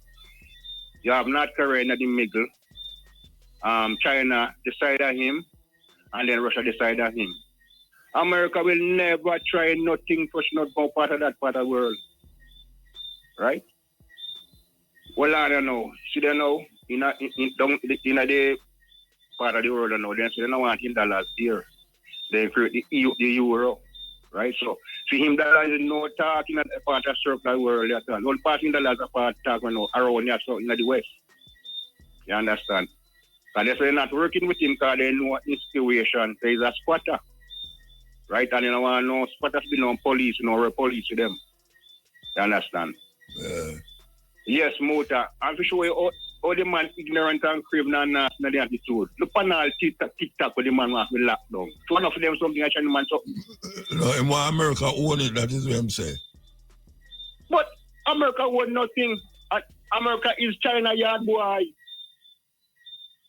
you have North Korea in the middle, China beside of him, and then Russia beside of him. America will never try nothing push not go part of that part of the world. Right? Well, I don't know. See they know in the part of the world now, they say they don't want him dollars here. They create the euro. Right? So for him dollars is no talking at a part of circle world at all. One part in dollars a part talking around here so in the West. You understand? And they say they're not working with him because they know his situation. So he's a squatter. Right? And you don't want no squatters be no police, no police to them. You understand? Yes, motor. I'm for sure all the man ignorant and craving and nasty in the attitude. Look on all TikTok with the man was locked down. So one of them something I tell the man something. No, in America own it, that is what I'm saying. But America own nothing. America is China yard boy.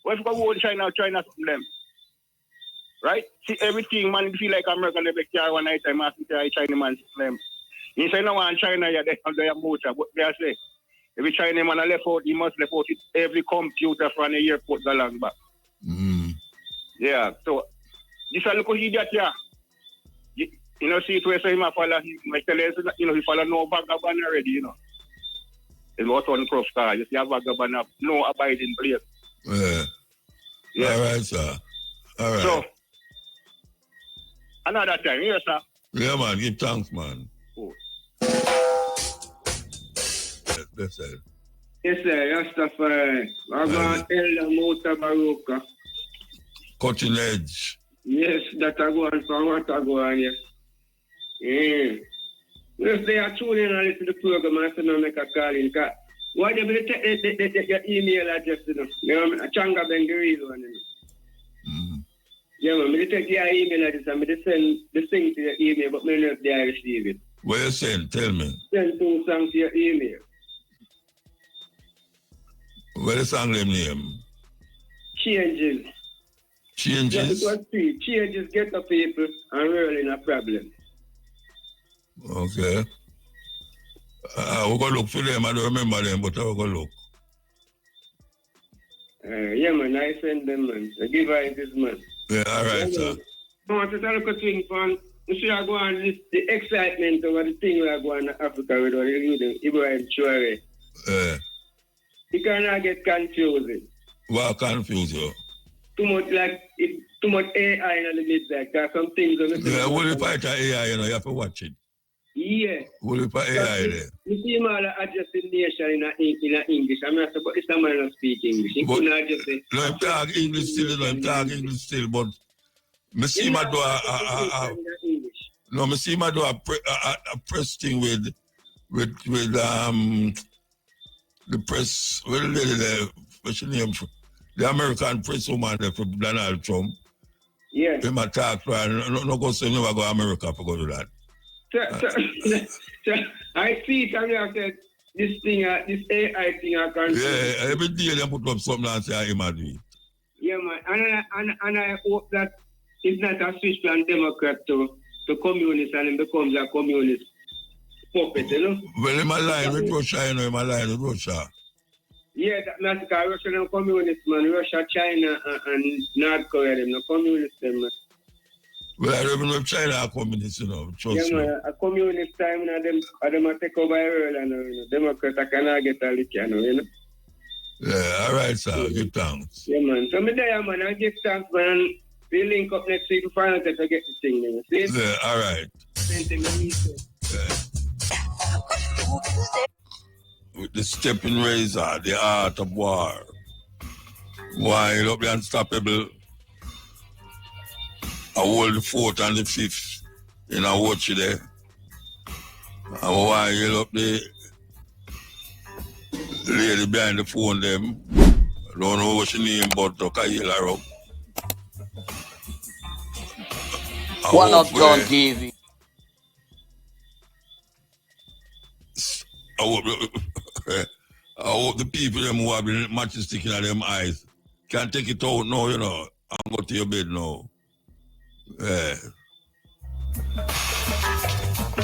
What if we own China something them? Right? See everything man feel like America they make care one night time after China man them. You say no one China yeah they have their motor, but they say every China man left out, he must left out with every computer from the airport along back. Yeah, so this is a look idiot here. See it where say him follow him, he follow no vagabond already, It's what one cross car, you see a vagabond have no abiding place. Yeah. All right, sir. All right. So, another time, yes, sir. Yeah, man, give thanks, man. That's it. Yes, sir, Rastafari. I'm going to tell the Mutabaruka. Cutting edge. Yes, that I go on for what I go on, yes. Yes, they are tuning in and listen to the program and so make a call in. Why do you take your email address, Changa Bengarizo, Yeah, man, I take your email address and I send the thing to your email, but I don't know if they receive it. What you saying? Tell me. Send 2 songs to your email. What is the song name? Changes. Changes? Yeah, because changes get the people and we're in a problem. Okay. We're going to look for them. I don't remember them, but we're going to look. Yeah, man, I send them, man. I give her this, man. Yeah, all right, sir. I want to tell you a thing, man. You see, I go on this, the excitement over the thing we are going to Africa with all the Ibrahim Traore. You cannot get confusing. What confuse you? Too much AI in the mid like that. Some things on the yeah, what if I try AI, you have to watch it. Yeah. What if I AI there? You see him all adjusting nation in English. I'm not supposed to man not speak English. He couldn't adjust it. No, I'm talking English still, but I see my do I see my do a press thing with the press, what's your name? The American press woman for Donald Trump. Yeah. They might talk to her, no go say never go to America for go to that. So, I see it and I said, this thing, this AI thing I can yeah, every day they put up something and say I'm do it. Yeah, man. And I hope that it's not a switch from Democrat to communist and it becomes a communist puppet, Well, in my line with Russia, in my line with Russia. Yeah, that's because Russia is communist, man. Russia, China, and North Korea, they're not communist, man. Well, I don't even know if China are communist, trust me. Man, a communist time, them take over the world, Democrats cannot get a lick, Yeah, all right, sir. Give thanks. Yeah, man. So, man, I give thanks, man. We'll link up next week to find out if I get the thing, see? Yeah, all right. Same thing, We with the stepping razor, the art of war. Wild up the unstoppable. I hold the 4th and the 5th in a watch there. And wild up the lady behind the phone them. I don't know what she name, but I yell her up. One up John TV. I hope the people them who have been matching sticking at them eyes can take it out now, you know, and go to your bed now. Yeah.